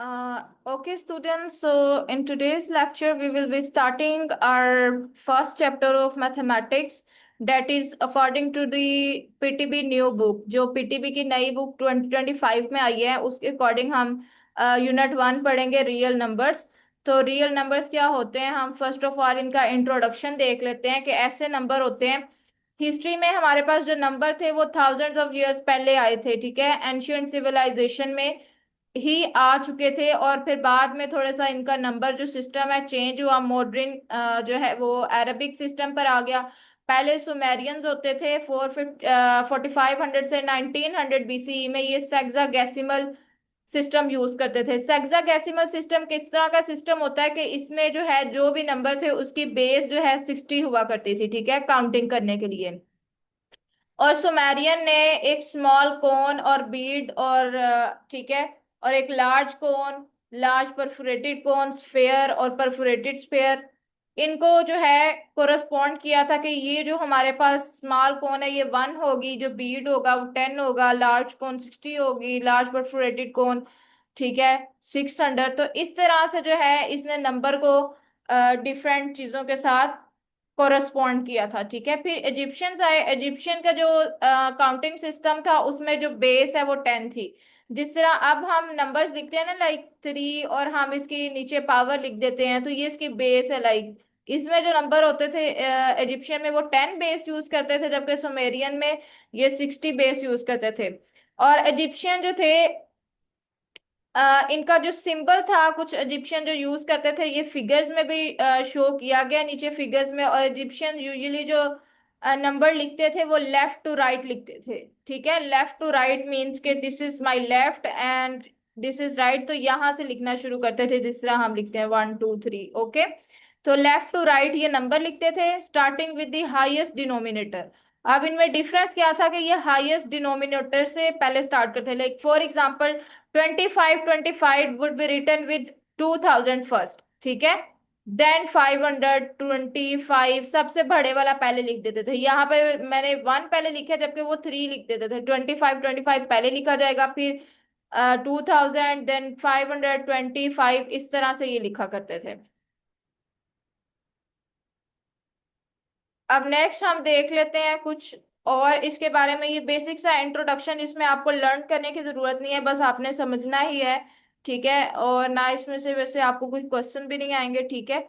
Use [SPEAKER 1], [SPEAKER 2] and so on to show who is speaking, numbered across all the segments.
[SPEAKER 1] Okay, students. So, in today's lecture, we will be starting our first chapter of mathematics. That is according to the PTB new book. जो PTB की नई book 2025 में आई है, उसके according हम unit 1 पढ़ेंगे real numbers. तो real numbers क्या होते हैं, हम फर्स्ट ऑफ ऑल इनका इंट्रोडक्शन देख लेते हैं कि ऐसे नंबर होते हैं। हिस्ट्री में हमारे पास जो नंबर थे वो थाउजेंड्स ऑफ इयर्स पहले आए थे, ठीक है, एंशियंट सिविलाइजेशन में ही आ चुके थे। और फिर बाद में थोड़ा सा इनका नंबर जो सिस्टम है चेंज हुआ, मॉडर्न जो है वो अरबिक सिस्टम पर आ गया। पहले सुमेरियंस होते थे 4500 से 1900 बीसीई में, ये सेक्सागेसिमल सिस्टम यूज करते थे। सेक्सागेसिमल सिस्टम किस तरह का सिस्टम होता है कि इसमें जो है जो भी नंबर थे उसकी बेस जो है 60 हुआ करती थी, ठीक है, काउंटिंग करने के लिए। और सुमेरियन ने एक स्मॉल कोन और बीड और ठीक है, और एक लार्ज कोन, लार्ज परफोरेटेड कोन, स्फेयर और परफोरेटेड स्फेयर, इनको जो है कोरस्पॉन्ड किया था कि ये जो हमारे पास स्मॉल कोन है ये 1 होगी, जो बीड होगा वो 10 होगा, लार्ज कोन 60 होगी, लार्ज परफोरेटेड कोन ठीक है 600। तो इस तरह से जो है इसने नंबर को डिफरेंट चीजों के साथ कोरस्पॉन्ड किया था, ठीक है। फिर इजिप्शियंस आए। इजिप्शियन का जो काउंटिंग सिस्टम था उसमें जो बेस है वो 10 थी। जिस तरह अब हम नंबर्स लिखते हैं ना, लाइक 3, और हम इसकी नीचे पावर लिख देते हैं, तो ये इसकी बेस है। लाइक इसमें जो नंबर होते थे इजिप्शियन में वो 10 बेस यूज करते थे, जबकि सुमेरियन में ये 60 बेस यूज करते थे। और इजिप्शियन जो थे इनका जो सिंबल था, कुछ इजिप्शियन जो यूज करते थे, ये फिगर्स में भी शो किया गया नीचे फिगर्स में। और इजिप्शियन यूजुअली जो नंबर लिखते थे वो लेफ्ट टू राइट लिखते थे, ठीक है। लेफ्ट टू राइट मींस के this is my left and this is right, तो यहाँ से लिखना शुरू करते थे जिस तरह हम लिखते हैं 1 2 3, ओके। तो लेफ्ट टू राइट ये नंबर लिखते थे starting with the highest denominator. अब इनमें डिफरेंस क्या था कि ये हाईएस्ट डिनोमिनेटर से पहले स्टार्ट करते थे। Like for example 25 would be written with 2000 first, ठीक है। देन 525 सबसे बड़े वाला पहले लिख देते थे। यहाँ पे मैंने 1 पहले लिखा जबकि वो 3 लिख देते थे। 25 पहले लिखा जाएगा, फिर 2000, देन 525, इस तरह से ये लिखा करते थे। अब नेक्स्ट हम देख लेते हैं कुछ और इसके बारे में। ये बेसिक सा इंट्रोडक्शन, इसमें आपको लर्न करने की जरूरत नहीं है, बस आपने समझना ही है, ठीक है। और ना इसमें से वैसे आपको कुछ क्वेश्चन भी नहीं आएंगे, ठीक है।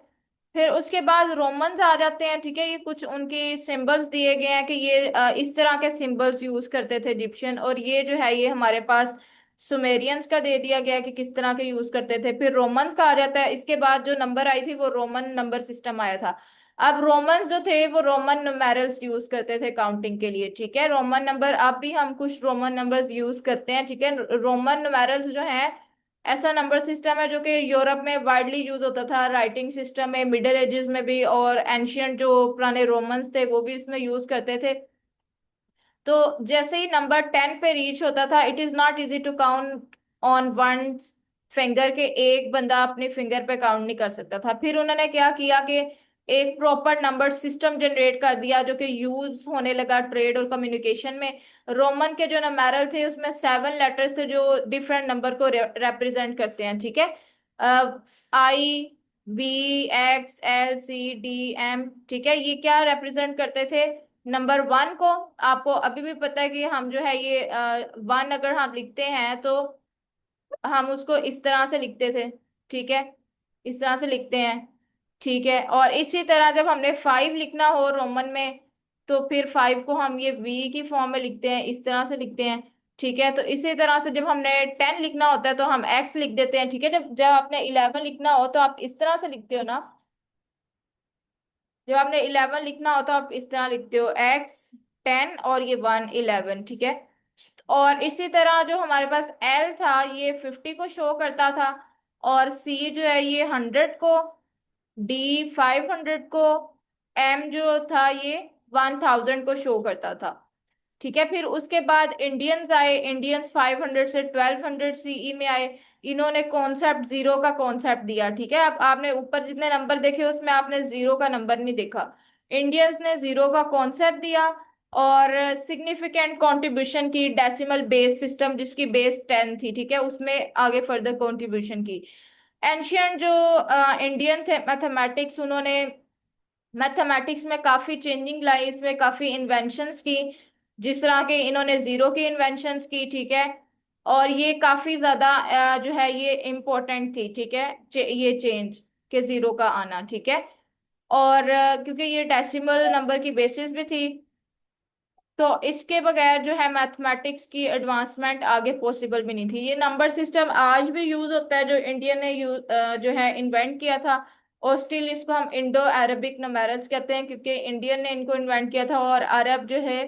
[SPEAKER 1] फिर उसके बाद रोमन्स आ जाते हैं, ठीक है। ये कुछ उनके सिंबल्स दिए गए हैं कि ये इस तरह के सिंबल्स यूज करते थे इजिप्शियन। और ये जो है ये हमारे पास सुमेरियंस का दे दिया गया है कि किस तरह के यूज करते थे। फिर रोमन्स का आ जाता है। इसके बाद जो नंबर आई थी वो रोमन नंबर सिस्टम आया था। अब रोमन्स जो थे वो रोमन न्यूमेरल्स यूज करते थे काउंटिंग के लिए, ठीक है। रोमन नंबर, अब भी हम कुछ रोमन नंबर्स यूज करते हैं, ठीक है। रोमन न्यूमेरल्स जो है ऐसा नंबर सिस्टम है जो कि यूरोप में वाइडली यूज होता था, राइटिंग सिस्टम में, मिडिल एजेस में भी, और एंशियंट जो पुराने रोमन्स थे वो भी इसमें यूज करते थे। तो जैसे ही नंबर 10 पे रीच होता था, it is not easy to count on one finger, के एक बंदा अपने फिंगर पे काउंट नहीं कर सकता था। फिर उन्होंने क्या किया कि एक प्रॉपर नंबर सिस्टम जनरेट कर दिया जो कि यूज होने लगा ट्रेड और कम्युनिकेशन में। रोमन के जो नंबरल थे उसमें 7 लेटर से जो डिफरेंट नंबर को रिप्रेजेंट करते हैं, ठीक है। आई, बी, एक्स, एल, सी, डी, एम, ठीक है। ये क्या रिप्रेजेंट करते थे, नंबर 1 को। आपको अभी भी पता है कि हम जो है ये 1 अगर हम लिखते हैं तो हम उसको इस तरह से लिखते थे, ठीक है, इस तरह से लिखते हैं, ठीक है। और इसी तरह जब हमने 5 लिखना हो रोमन में तो फिर 5 को हम ये वी की फॉर्म में लिखते हैं, इस तरह से लिखते हैं, ठीक है। तो इसी तरह से जब हमने 10 लिखना होता है तो हम एक्स लिख देते हैं, ठीक है। जब जब आपने 11 लिखना हो तो आप इस तरह से लिखते हो ना। जब आपने 11 लिखना हो तो आप इस तरह लिखते हो, एक्स 10 और ये 1 11, ठीक है। और इसी तरह जो हमारे पास एल था ये 50 को शो करता था, और सी जो है ये 100 को, डी 500 को, एम जो था ये 1000 को शो करता था, ठीक है। फिर उसके बाद इंडियंस आए। इंडियंस 500 से 1200 सीई में आए। इन्होंने कॉन्सेप्ट जीरो का कॉन्सेप्ट दिया, ठीक है। अब आपने ऊपर जितने नंबर देखे उसमें आपने जीरो का नंबर नहीं देखा। इंडियंस ने जीरो का कॉन्सेप्ट दिया। और सिग्निफिकेंट कंट्रीब्यूशन की डेसिमल बेस सिस्टम जिसकी बेस 10 थी, ठीक है, उसमें आगे फर्दर कंट्रीब्यूशन की। एंशियंट जो इंडियन थे मैथमेटिक्स, उन्होंने मैथमेटिक्स में काफी चेंजिंग लाई, इसमें काफी इन्वेंशंस की, जिस तरह के इन्होंने जीरो की इन्वेंशंस की, ठीक है। और ये काफी ज्यादा जो है ये इम्पोर्टेंट थी, ठीक है, ये चेंज के जीरो का आना, ठीक है। और क्योंकि ये डेसिमल नंबर की बेसिस भी थी, तो इसके बगैर जो है मैथमेटिक्स की एडवांसमेंट आगे पॉसिबल भी नहीं थी। ये नंबर सिस्टम आज भी यूज होता है जो इंडियन ने जो है इन्वेंट किया था। और स्टिल इसको हम इंडो अरबिक न्यूमेरल्स कहते हैं, क्योंकि इंडियन ने इनको इन्वेंट किया था। और अरब जो है,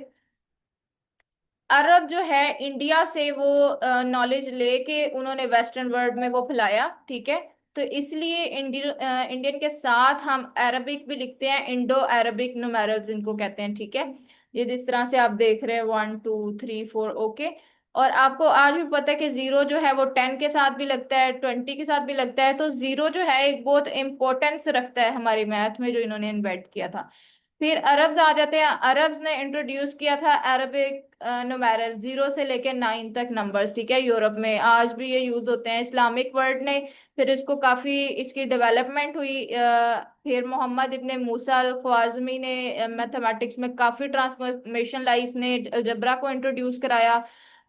[SPEAKER 1] अरब जो है इंडिया से वो नॉलेज लेके उन्होंने वेस्टर्न वर्ल्ड में वो फैलाया, ठीक है। तो इसलिए इंडियन के साथ हम अरबिक भी लिखते हैं, इंडो अरबिक न्यूमेरल्स इनको कहते हैं, ठीक है। ये जिस तरह से आप देख रहे हैं 1 2 3 4, ओके। और आपको आज भी पता है कि जीरो जो है वो 10 के साथ भी लगता है, 20 के साथ भी लगता है। तो जीरो जो है एक बहुत इंपॉर्टेंस रखता है हमारी मैथ में, जो इन्होंने इन्वेंट किया था। फिर अरब्स आ जाते हैं। अरब्स ने इंट्रोड्यूस किया था अरबिक नुमेरल, 0 से लेकर 9 तक नंबर्स, ठीक है। यूरोप में आज भी ये यूज होते हैं। इस्लामिक वर्ल्ड ने फिर इसको काफी, इसकी डेवलपमेंट हुई। फिर मोहम्मद इब्ने मूसा अल ख्वारिज़मी ने मैथमेटिक्स में काफी ट्रांसफॉर्मेशन लाई, इसने अलजब्रा को इंट्रोड्यूस कराया।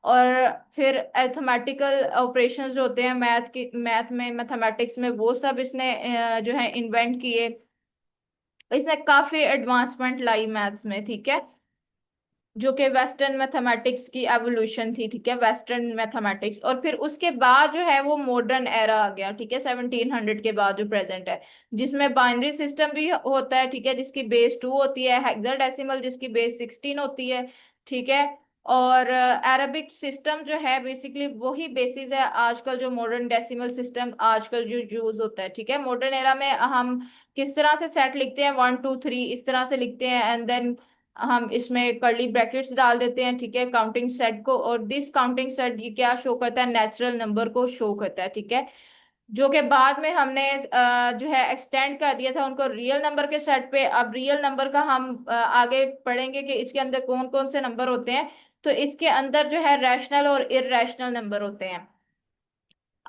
[SPEAKER 1] और फिर अरिथमेटिकल ऑपरेशंस जो होते हैं मैथ में, मैथमेटिक्स में, वो सब इसने जो है इन्वेंट किए। इसने काफी एडवांसमेंट लाई मैथ्स में, ठीक है, जो कि वेस्टर्न मैथमेटिक्स की एवोल्यूशन थी, ठीक है, वेस्टर्न मैथमेटिक्स। और फिर उसके बाद जो है वो मॉडर्न एरा आ गया, ठीक है, 1700 के बाद जो प्रेजेंट है, जिसमें बाइनरी सिस्टम भी होता है, ठीक है, जिसकी बेस 2 होती है, हेक्साडेसिमल जिसकी बेस 16 होती है, ठीक है। और अरबिक सिस्टम जो है बेसिकली वही बेसिस है आजकल जो मॉडर्न डेसिमल सिस्टम आजकल जो यूज होता है, ठीक है। मॉडर्न एरा में हम किस तरह से सेट लिखते हैं, 1 2 3 इस तरह से लिखते हैं, एंड देन हम इसमें कर्ली ब्रैकेट्स डाल देते हैं, ठीक है, काउंटिंग सेट को। और दिस काउंटिंग सेट ये क्या शो करता है, नेचुरल नंबर को शो करता है, ठीक है। जो कि बाद में हमने जो है एक्सटेंड कर दिया था उनको रियल नंबर के सेट पे। अब रियल नंबर का हम आगे पढ़ेंगे कि इसके अंदर कौन कौन से नंबर होते हैं। तो इसके अंदर जो है रैशनल और इरेशनल नंबर होते हैं।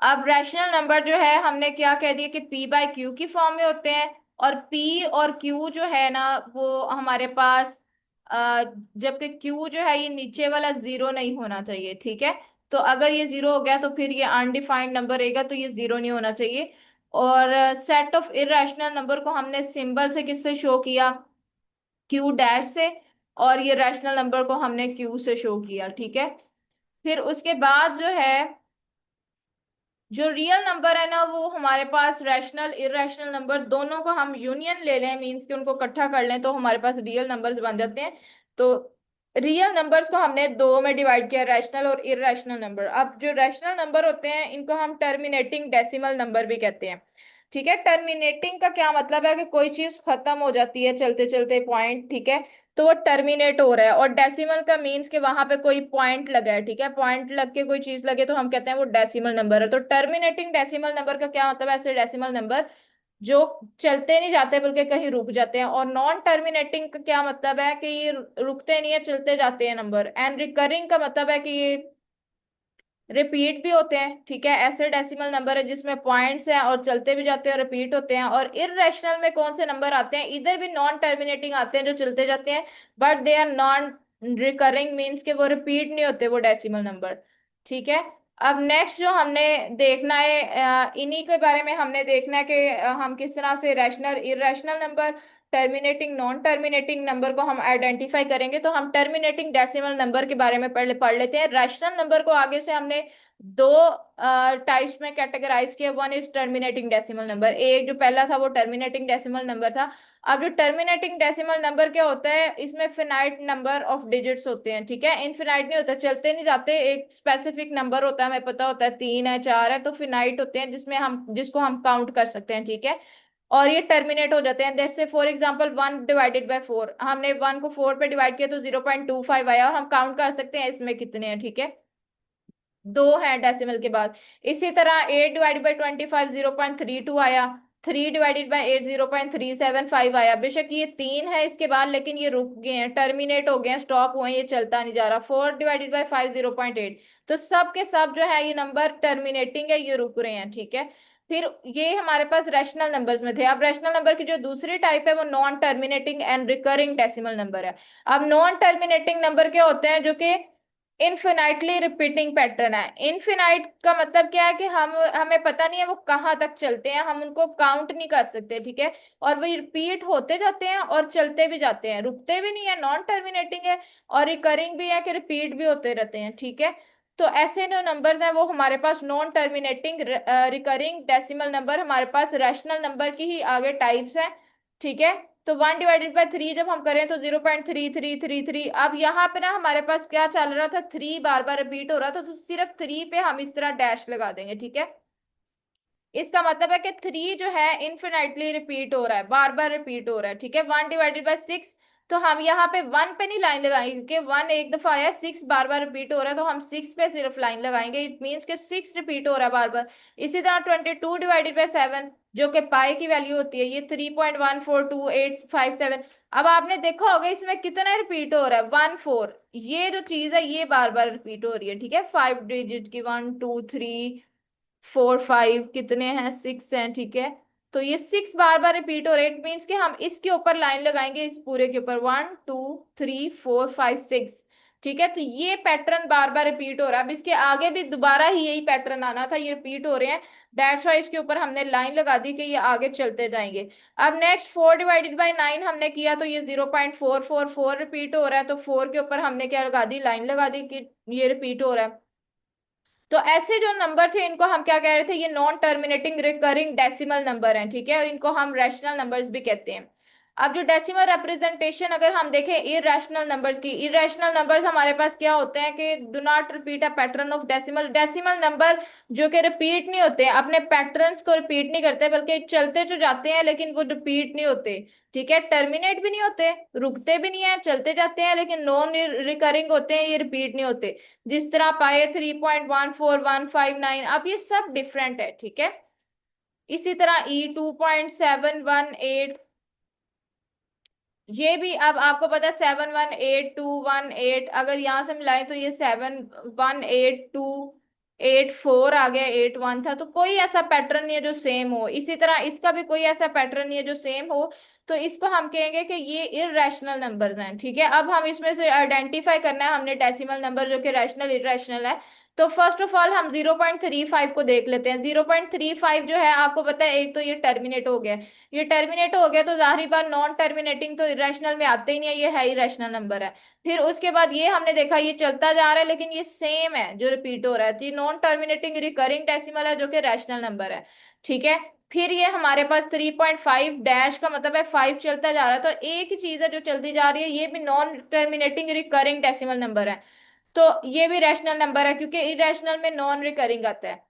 [SPEAKER 1] अब रैशनल नंबर जो है हमने क्या कह दिया कि पी बाय क्यू की फॉर्म में होते हैं। और पी और क्यू जो है ना वो हमारे पास अ, जबकि क्यू जो है ये नीचे वाला जीरो नहीं होना चाहिए, ठीक है। तो अगर ये जीरो हो गया तो फिर ये अनडिफाइंड नंबर रहेगा, तो ये जीरो नहीं होना चाहिए। और सेट ऑफ इरेशनल नंबर को हमने सिंबल से किससे शो किया, क्यू डैश से। और ये रैशनल नंबर को हमने क्यू से शो किया, ठीक है। फिर उसके बाद जो है जो रियल नंबर है ना वो हमारे पास रैशनल इरेशनल नंबर दोनों को हम यूनियन ले लें, मींस कि उनको इकट्ठा कर लें, तो हमारे पास रियल नंबर्स बन जाते हैं। तो रियल नंबर्स को हमने दो में डिवाइड किया, रैशनल और इरेशनल नंबर। अब जो रैशनल नंबर होते हैं इनको हम टर्मिनेटिंग डेसिमल नंबर भी कहते हैं, ठीक है। टर्मिनेटिंग का क्या मतलब है कि कोई चीज खत्म हो जाती है चलते चलते पॉइंट, ठीक है, तो वो टर्मिनेट हो रहा है। और डेसिमल का मीन्स कि वहां पे कोई पॉइंट लगा है, ठीक है, पॉइंट लग के कोई चीज लगे तो हम कहते हैं वो डेसिमल नंबर है। तो टर्मिनेटिंग डेसिमल नंबर का क्या मतलब है, ऐसे डेसिमल नंबर जो चलते नहीं जाते बल्कि कहीं रुक जाते हैं। और नॉन टर्मिनेटिंग का क्या मतलब है कि ये रुकते नहीं है, चलते जाते हैं नंबर। एंड रिकरिंग का मतलब है कि ये रिपीट भी होते हैं, ठीक है। ऐसे डेसिमल नंबर है जिसमें पॉइंट्स हैं और चलते भी जाते हैं और रिपीट होते हैं। और इरेशनल में कौन से नंबर आते हैं, इधर भी नॉन टर्मिनेटिंग आते हैं जो चलते जाते हैं, but they are non recurring, means के वो रिपीट नहीं होते वो डेसिमल नंबर, ठीक है। अब नेक्स्ट जो हमने देखना है इन्हीं के बारे में हमने देखना है कि हम किस तरह से rational irrational number, terminating non terminating number को हम आइडेंटिफाई करेंगे। तो हम टर्मिनेटिंग डेसिमल नंबर के बारे में पढ़ लेते हैं। रैशनल नंबर को आगे से हमने दो टाइप्स में कैटेगराइज किया। One is terminating decimal number, एक जो पहला था वो टर्मिनेटिंग डेसिमल नंबर था। अब जो टर्मिनेटिंग डेसिमल नंबर क्या होता है, इसमें फिनाइट नंबर ऑफ डिजिट्स होते हैं, ठीक है। इनफिनाइट नहीं होता, चलते नहीं जाते, एक स्पेसिफिक नंबर होता है, हमें पता होता है 3 है 4 है, तो फिनाइट होते हैं जिसमें हम जिसको हम काउंट कर सकते हैं, ठीक है। और ये टर्मिनेट हो जाते हैं। जैसे फॉर एग्जांपल 1/4, हमने 1 को 4 पे डिवाइड किया तो 0.25 आया, और हम काउंट कर सकते हैं इसमें कितने हैं, ठीक है, दो है डेसिमल के बाद। इसी तरह 8/25 0.32 आया। 3/8 0.375 आया। बेशक ये 3 है इसके बाद, लेकिन ये रुक गए हैं, टर्मिनेट हो गए हैं, स्टॉप हुए हैं, ये चलता नहीं जा रहा। 4/5 0.8। तो सब के सब जो है ये नंबर टर्मिनेटिंग है, ये रुक रहे हैं, ठीक है। फिर ये हमारे पास रैशनल नंबर्स में थे। अब रैशनल नंबर की जो दूसरी टाइप है वो non terminating and recurring decimal number है। अब नॉन टर्मिनेटिंग नंबर क्या होते हैं? जो कि इनफिनाइटली रिपीटिंग पैटर्न है। इनफिनाइट का मतलब क्या है कि हम हमें पता नहीं है वो कहाँ तक चलते हैं, हम उनको काउंट नहीं कर सकते, ठीक है। और वो रिपीट होते जाते हैं और चलते भी जाते हैं, रुकते भी नहीं है, नॉन टर्मिनेटिंग है। और रिकरिंग भी है कि रिपीट भी होते रहते हैं, ठीक है। तो ऐसे जो नंबर्स हैं वो हमारे पास non terminating recurring decimal number, हमारे पास रैशनल नंबर की ही आगे टाइप्स हैं, ठीक है। तो 1/3 जब हम करें तो 0.3333। अब यहाँ पे ना हमारे पास क्या चल रहा था, 3 बार बार रिपीट हो रहा था, तो सिर्फ 3 पे हम इस तरह डैश लगा देंगे, ठीक है। इसका मतलब है कि 3 जो है इन्फिनाइटली रिपीट हो रहा है, बार बार रिपीट हो रहा है, ठीक है। 1/6। तो हम यहाँ पे 1 पे नहीं लाइन लगाएंगे, क्योंकि 1 एक दफा आया, 6 बार बार रिपीट हो रहा है, तो हम 6 पे सिर्फ लाइन लगाएंगे। इट मीन्स के 6 रिपीट हो रहा है बार बार। इसी तरह 22/7 जो कि पाई की वैल्यू होती है, ये 3.142857। अब आपने देखा होगा इसमें कितना रिपीट हो रहा है, 1 4। ये जो चीज है ये बार बार रिपीट हो रही है, ठीक है। 5 डिजिट की, 1 2 3 4 5, कितने हैं, 6 हैं, ठीक है। तो ये 6 बार बार रिपीट हो रहे, इट मीन्स कि हम इसके ऊपर लाइन लगाएंगे, इस पूरे के ऊपर 1 2 3 4 5 6, ठीक है। तो ये पैटर्न बार बार रिपीट हो रहा है। अब इसके आगे भी दोबारा ही यही पैटर्न आना था, ये रिपीट हो रहे हैं, दैट्स वाई इसके ऊपर हमने लाइन लगा दी कि ये आगे चलते जाएंगे। अब नेक्स्ट 4/9 हमने किया, तो ये 0.444 रिपीट हो रहा है, तो 4 के ऊपर हमने क्या लगा दी, लाइन लगा दी कि ये रिपीट हो रहा है। तो ऐसे जो नंबर थे इनको हम क्या कह रहे थे, ये non terminating recurring decimal number हैं, ठीक है। इनको हम रैशनल नंबर्स भी कहते हैं। अब जो डेसिमल रिप्रेजेंटेशन अगर हम देखें इरेशनल नंबर्स की, इरेशनल नंबर्स हमारे पास क्या होते हैं कि do not repeat a pattern of decimal. Decimal number जो कि रिपीट नहीं होते, अपने पैटर्न्स को रिपीट नहीं करते, बल्कि चलते जो जाते हैं लेकिन वो रिपीट नहीं होते, ठीक है। टर्मिनेट भी नहीं होते, रुकते भी नहीं है, चलते जाते हैं, लेकिन नॉन रिकरिंग होते हैं, ये रिपीट नहीं होते। जिस तरह पाए 3.14159, अब ये सब डिफरेंट है, ठीक है। इसी तरह ई 2.718, ये भी अब आपको पता है 718 218, अगर यहां से मिलाएं तो ये 718 284 आ गया, 81 था। तो कोई ऐसा पैटर्न नहीं है जो सेम हो। इसी तरह इसका भी कोई ऐसा पैटर्न नहीं है जो सेम हो, तो इसको हम कहेंगे कि ये इरेशनल नंबर्स हैं, ठीक है। अब हम इसमें से आइडेंटिफाई करना है हमने डेसिमल नंबर जो कि रैशनल इरेशनल है। तो फर्स्ट ऑफ ऑल हम 0.35 को देख लेते हैं। 0.35 जो है आपको पता है, एक तो ये टर्मिनेट हो गया, ये टर्मिनेट हो गया तो जाहिर बात नॉन टर्मिनेटिंग तो इरेशनल में आते ही नहीं है, ये है इरेशनल नंबर है। फिर उसके बाद ये हमने देखा ये चलता जा रहा है लेकिन ये सेम है जो रिपीट हो रहा है, तो ये नॉन टर्मिनेटिंग रिकरिंग डेसिमल है जो कि रैशनल नंबर है, ठीक है। फिर ये हमारे पास 3.5 डैश का मतलब है 5 चलता जा रहा है, तो एक ही चीज है जो चलती जा रही है, ये भी non terminating recurring decimal number है। तो ये भी रैशनल नंबर है क्योंकि इरेशनल में नॉन रिकरिंग आता है।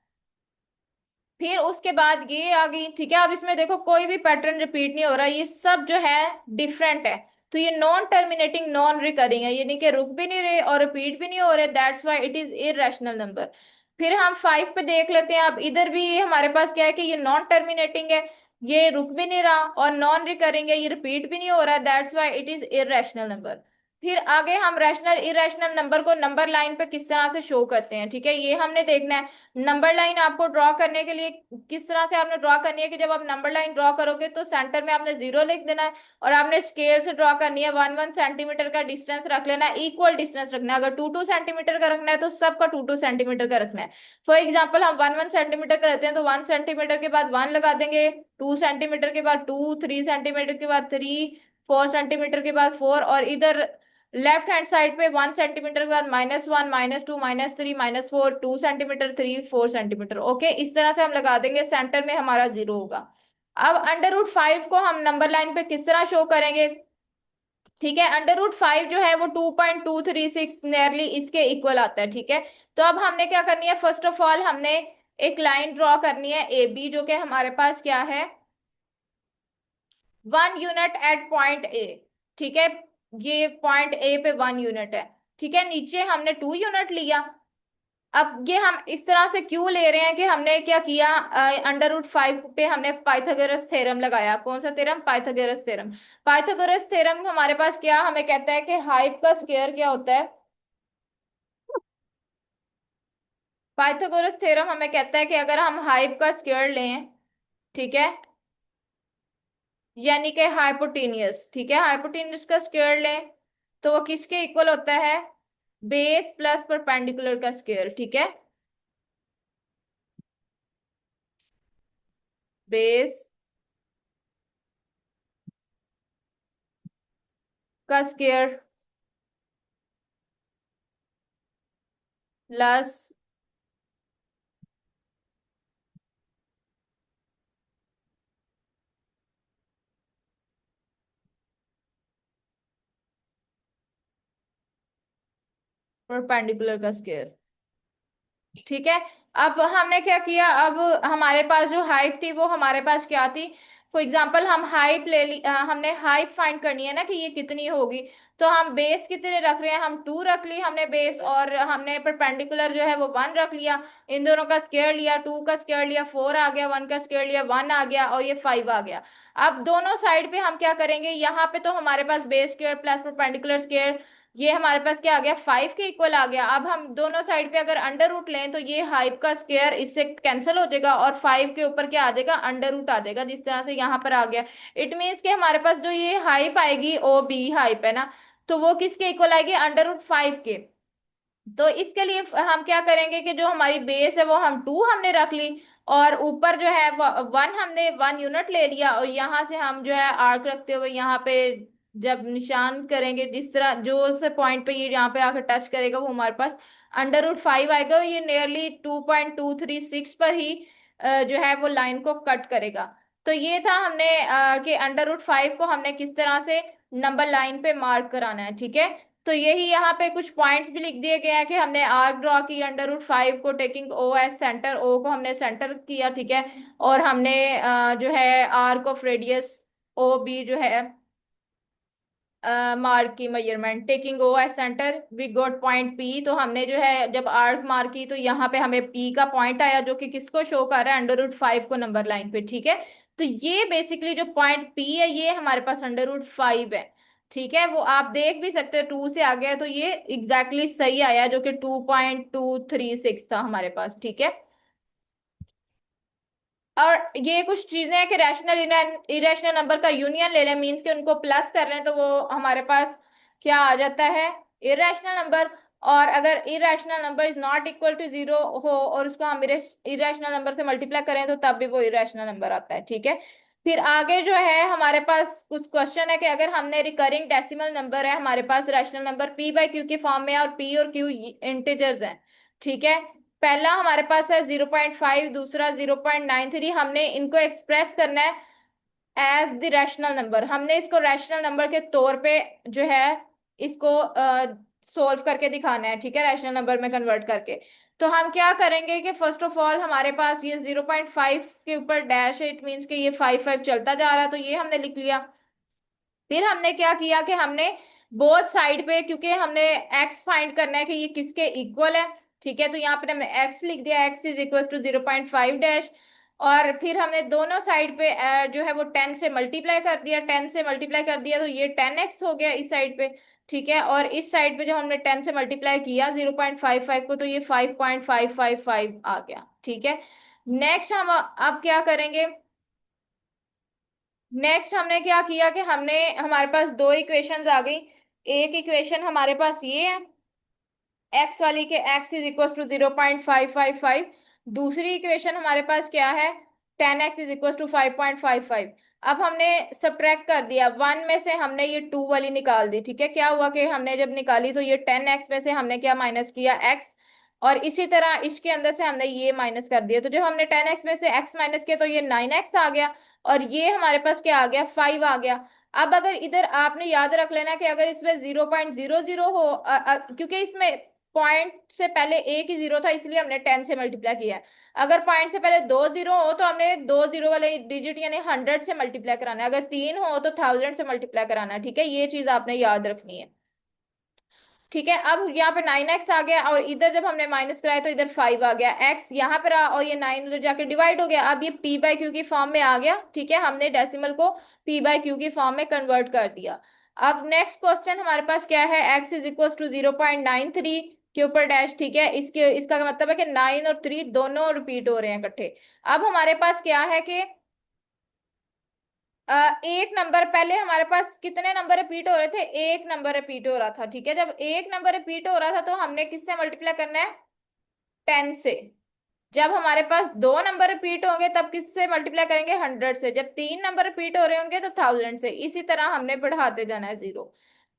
[SPEAKER 1] फिर उसके बाद ये आ गई, ठीक है। अब इसमें देखो कोई भी पैटर्न रिपीट नहीं हो रहा, ये सब जो है डिफरेंट है। तो ये नॉन टर्मिनेटिंग नॉन रिकरिंग है, यानी कि रुक भी नहीं रहे और रिपीट भी नहीं हो रहे, that's why it is irrational number. फिर हम 5 पे देख लेते हैं। अब इधर भी ये हमारे पास क्या है कि ये नॉन टर्मिनेटिंग है, ये रुक भी नहीं रहा, और नॉन रिकरिंग है, ये रिपीट भी नहीं हो रहा, that's why it is irrational number. फिर आगे हम रैशनल इरेशनल नंबर को नंबर लाइन पे किस तरह से शो करते हैं, ठीक है, ये हमने देखना है। नंबर लाइन आपको ड्रॉ करने के लिए किस तरह से आपने ड्रॉ करनी है कि जब आप नंबर लाइन ड्रॉ करोगे तो सेंटर में आपने 0 लिख देना है, और आपने स्केल से ड्रॉ करनी है, 1 1 सेंटीमीटर का डिस्टेंस रख लेना है, इक्वल डिस्टेंस रखना है। अगर 2 2 सेंटीमीटर का रखना है तो सबका 2 2 सेंटीमीटर का रखना है। फॉर एग्जाम्पल हम 1 1 सेंटीमीटर का रहते हैं तो 1 सेंटीमीटर के बाद 1 लगा देंगे, 2 सेंटीमीटर के बाद 2, 3 सेंटीमीटर के बाद 3, 4 सेंटीमीटर के बाद 4, और इधर लेफ्ट हैंड साइड पे 1 सेंटीमीटर के बाद -1 -2 -3 -4, 2 सेंटीमीटर, 3 4 सेंटीमीटर, ओके। इस तरह से हम लगा देंगे, सेंटर में हमारा 0 होगा। अब अंडर रूट 5 को हम नंबर लाइन पे किस तरह शो करेंगे, ठीक है। अंडर रूट 5 जो है वो 2.236 नियरली इसके इक्वल आता है, ठीक है। तो अब हमने क्या करनी है, फर्स्ट ऑफ ऑल हमने एक लाइन ड्रॉ करनी है ए बी, जो कि हमारे पास क्या है, 1 यूनिट एट पॉइंट ए, ठीक है। ये पॉइंट ए पे 1 यूनिट है, ठीक है। नीचे हमने 2 यूनिट लिया, अब ये हम इस तरह से क्यों ले रहे हैं कि हमने क्या किया, अंडर रूट 5 पे हमने पाइथागोरस थ्योरम लगाया। कौन सा theorem? Pythagoras theorem. Pythagoras theorem हमारे पास क्या हमें कहता है कि हाइप का स्क्वायर क्या होता है। पाइथागोरस थ्योरम हमें कहता है कि अगर हम हाइप का स्क्वायर लें, ठीक है, यानी कि हाइपोटेनियस, ठीक है, हाइपोटेनियस का स्क्वायर लें, तो वो किसके इक्वल होता है? बेस प्लस परपेंडिकुलर का स्क्वायर, ठीक है, बेस का स्क्वायर प्लस परपेंडिकुलर का स्क्वायर, ठीक है। अब हमने क्या किया, अब हमारे पास जो हाइट थी वो हमारे पास क्या थी? फॉर एग्जांपल हम हाइट ले ली, हमने हाइट फाइंड करनी है ना कि ये कितनी होगी। तो हम बेस कितने रख रहे हैं? हम 2 रख ली हमने बेस, और हमने परपेंडिकुलर जो है वो 1 रख लिया। इन दोनों का स्क्वायर लिया, 2 का स्क्वायर लिया 4 आ गया, 1 का स्क्वायर लिया 1 आ गया, और ये 5 आ गया। अब दोनों साइड पे हम क्या करेंगे, यहाँ पे तो हमारे पास base square plus perpendicular square, ये हमारे पास क्या आ गया? 5 के इक्वल आ गया। अब हम दोनों साइड पे अगर अंडर रूट लें तो ये हाइप का स्क्वायर इससे कैंसिल हो जाएगा, और 5 के ऊपर क्या आ जाएगा? अंडर रूट आ जाएगा, जिस तरह से यहाँ पर आ गया। इट मीन्स कि हमारे पास जो ये हाइप आएगी, ओ बी हाइप है ना, तो वो किसके इक्वल आएगी? अंडर रूट 5 के। तो इसके लिए हम क्या करेंगे कि जो हमारी बेस है वो हम 2 हमने रख ली, और ऊपर जो है 1 हमने 1 यूनिट ले लिया, और यहाँ से हम जो है आर्क रखते हुए यहाँ पे जब निशान करेंगे, जिस तरह जो से पॉइंट पे ये यहाँ पे आकर टच करेगा वो हमारे पास अंडर रूट 5 आएगा, और ये नियरली 2.236 पर ही जो है वो लाइन को कट करेगा। तो ये था हमने कि अंडर रूट 5 को हमने किस तरह से नंबर लाइन पे मार्क कराना है, ठीक है। तो यही यहाँ पे कुछ पॉइंट्स भी लिख दिए गए हैं कि हमने आर्क ड्रॉ की अंडर रूट 5 को, टेकिंग ओ एज सेंटर, ओ को हमने सेंटर किया, ठीक है। और हमने जो है arc of radius O B जो है मार्क की measurement, taking O as centre we got point P. तो हमने जो है जब आर्क मार्क की तो यहाँ पे हमें पी का पॉइंट आया, जो कि किसको शो कर रहा है? अंडर रूट 5 को नंबर लाइन पे, ठीक है। तो ये बेसिकली जो पॉइंट पी है ये हमारे पास अंडर रूट 5 है, ठीक है। वो आप देख भी सकते हो 2 से आ गया, तो ये एग्जैक्टली सही आया, जो कि 2.236 था हमारे पास, ठीक है। और ये कुछ चीजें हैं कि रैशनल इरेशनल नंबर का यूनियन ले लें, मीन्स कि उनको प्लस कर लें तो वो हमारे पास क्या आ जाता है? Irrational number. और अगर irrational number is not equal to 0 हो और उसको हम इरेशनल नंबर से मल्टीप्लाई करें तो तब भी वो इरेशनल नंबर आता है, ठीक है। फिर आगे जो है हमारे पास कुछ क्वेश्चन है कि अगर हमने रिकरिंग डेसिमल नंबर है हमारे पास, rational number P by Q के फॉर्म में, और पी और क्यू इंटीजर्स हैं, ठीक है। पहला हमारे पास है 0.5, दूसरा 0.93, हमने इनको एक्सप्रेस करना है एज द रैशनल नंबर। हमने इसको रैशनल नंबर के तौर पे जो है इसको सोल्व करके दिखाना है, ठीक है, रैशनल नंबर में कन्वर्ट करके। तो हम क्या करेंगे कि फर्स्ट ऑफ ऑल हमारे पास ये 0.5 के ऊपर डैश है, इट मीन्स कि ये 5 5 चलता जा रहा है, तो ये हमने लिख लिया। फिर हमने क्या किया कि हमने बोथ साइड पे, क्योंकि हमने एक्स फाइंड करना है कि ये किसके इक्वल है, ठीक है, तो यहाँ पे हमने एक्स लिख दिया, X is equal to 0.5 dash. और फिर हमने दोनों साइड पे जो है वो 10 से मल्टीप्लाई कर दिया, 10 से मल्टीप्लाई कर दिया तो ये 10x हो गया इस साइड पे, ठीक है। और इस साइड पे जब हमने 10 से मल्टीप्लाई किया 0.55 को तो ये 5.555 आ गया, ठीक है। नेक्स्ट हम अब क्या करेंगे, नेक्स्ट हमने क्या किया कि हमने हमारे पास दो इक्वेशंस आ गई। एक इक्वेशन हमारे पास ये है एक्स वाली के एक्स इज इक्वल टू 0.555। दूसरी इक्वेशन हमारे पास क्या है? 10x is equal to 5.55। अब हमने सब्ट्रैक्ट कर दिया, 1 में से हमने ये 2 वाली निकाल दी, ठीक है। क्या हुआ कि हमने जब निकाली तो ये 10x में से हमने क्या माइनस किया? x। और इसी तरह इसके अंदर से हमने ये माइनस कर दिया, तो जब हमने 10x में से x माइनस किया तो ये 9x आ गया, और ये हमारे पास क्या आ गया? 5 आ गया। अब अगर इधर आपने याद रख लेना कि अगर इसमें 0.00 हो, क्योंकि इसमें पॉइंट से पहले एक ही जीरो था इसलिए हमने 10 से मल्टीप्लाई किया है। अगर पॉइंट से पहले 2 जीरो हो तो हमने 2 जीरो वाले डिजिट यानी 100 से मल्टीप्लाई कराना है, अगर 3 हो तो 1000 से मल्टीप्लाई कराना है, ठीक है। ये चीज आपने याद रखनी है। ठीक है, अब यहाँ पे 9x आ गया और इधर जब हमने माइनस कराया तो इधर 5 आ गया, x यहाँ पे रहा और ये 9 उधर जाके डिवाइड हो गया। अब ये p बाय क्यू की फॉर्म में आ गया। ठीक है, हमने डेसिमल को p बाय क्यू की फॉर्म में कन्वर्ट कर दिया। अब नेक्स्ट क्वेश्चन हमारे पास क्या है, x इज इक्वल टू 0.93 के ऊपर डैश। ठीक है, इसके इसका मतलब है कि 9 और 3 दोनों रिपीट हो रहे हैं इकट्ठे। अब हमारे पास क्या है कि एक नंबर, पहले हमारे पास कितने नंबर रिपीट हो रहे थे, एक नंबर रिपीट हो रहा था। ठीक है, जब एक नंबर रिपीट हो रहा था तो हमने किससे मल्टीप्लाई करना है, 10 से। जब हमारे पास दो नंबर रिपीट होंगे तब किससे मल्टीप्लाई करेंगे, 100 से। जब तीन नंबर रिपीट हो रहे होंगे तो 1000 से। इसी तरह हमने बढ़ाते जाना है जीरो।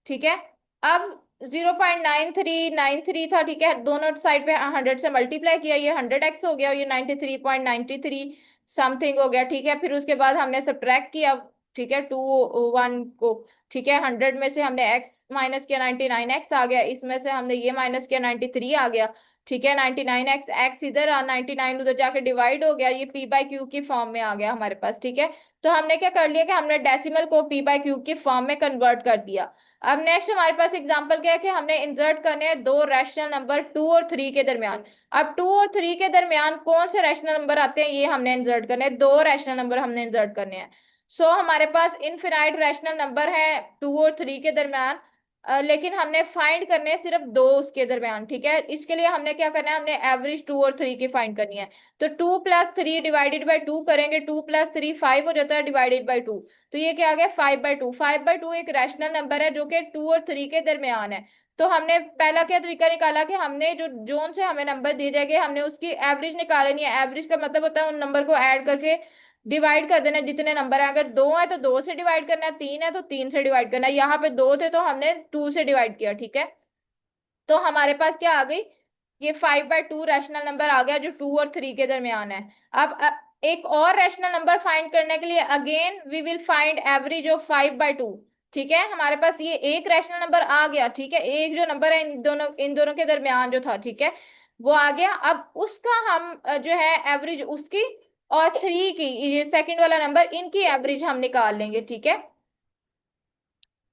[SPEAKER 1] ठीक है, अब 0.9393 था। ठीक है, दोनों साइड पे 100 से मल्टीप्लाई किया, ये 100x हो गया और ये 93.93 समथिंग हो गया। ठीक है, फिर उसके बाद हमने सब्ट्रैक्ट किया। ठीक है, 1 को। ठीक है, 100 में से हमने x माइनस किया, 99x आ गया। इसमें से हमने ये माइनस किया, 93 आ गया। ठीक है, 99x, x इधर 99 उधर जाके डिवाइड हो गया, ये p बाय क्यू की फॉर्म में आ गया हमारे पास। ठीक है, तो हमने क्या कर लिया कि हमने डेसिमल को p बाय क्यू की फॉर्म में कन्वर्ट कर दिया। अब नेक्स्ट हमारे पास एग्जांपल क्या है कि हमने इंसर्ट करने हैं दो रैशनल नंबर 2 और 3 के दरमियान। अब 2 और 3 के दरमियान कौन से रैशनल नंबर आते हैं, ये हमने इंसर्ट करने हैं, दो रैशनल नंबर हमने इंसर्ट करने हैं। सो हमारे पास इनफिनाइट रैशनल नंबर है 2 और 3 के दरमियान। लेकिन हमने फाइंड करने हैं सिर्फ दो उसके दरमियान। ठीक है, इसके लिए हमने क्या करना है, हमने एवरेज 2 और 3 की फाइंड करनी है। तो 2+3 डिवाइडेड बाई 2 करेंगे, 2+3 5 हो जाता है, डिवाइडेड बाई 2। तो ये क्या आ गया, 5/2। 5/2 एक रैशनल नंबर है जो कि 2 और 3 के दरमियान है। तो हमने पहला क्या तरीका निकाला कि हमने जो जोन से हमें नंबर दिए जाएंगे हमने उसकी एवरेज निकालनी है। एवरेज का मतलब होता है उन नंबर को ऐड करके डिवाइड कर देना जितने नंबर है। अगर दो है तो दो से डिवाइड करना है, तीन है तो तीन से डिवाइड करना है। यहाँ पे दो थे तो हमने 2 से डिवाइड किया। ठीक है, तो हमारे पास क्या आ गई, ये 5/2 रैशनल नंबर आ गया जो 2 और 3 के दरमियान है। अब एक और रैशनल नंबर फाइंड करने के लिए again we will find average of 5/2। ठीक है, हमारे पास ये एक रैशनल नंबर आ गया। ठीक है, एक जो नंबर है इन दोनों के दरमियान जो था, ठीक है, वो आ गया। अब उसका हम जो है एवरेज उसकी और 3 की, ये सेकंड वाला नंबर, इनकी एवरेज हम निकाल लेंगे। ठीक है,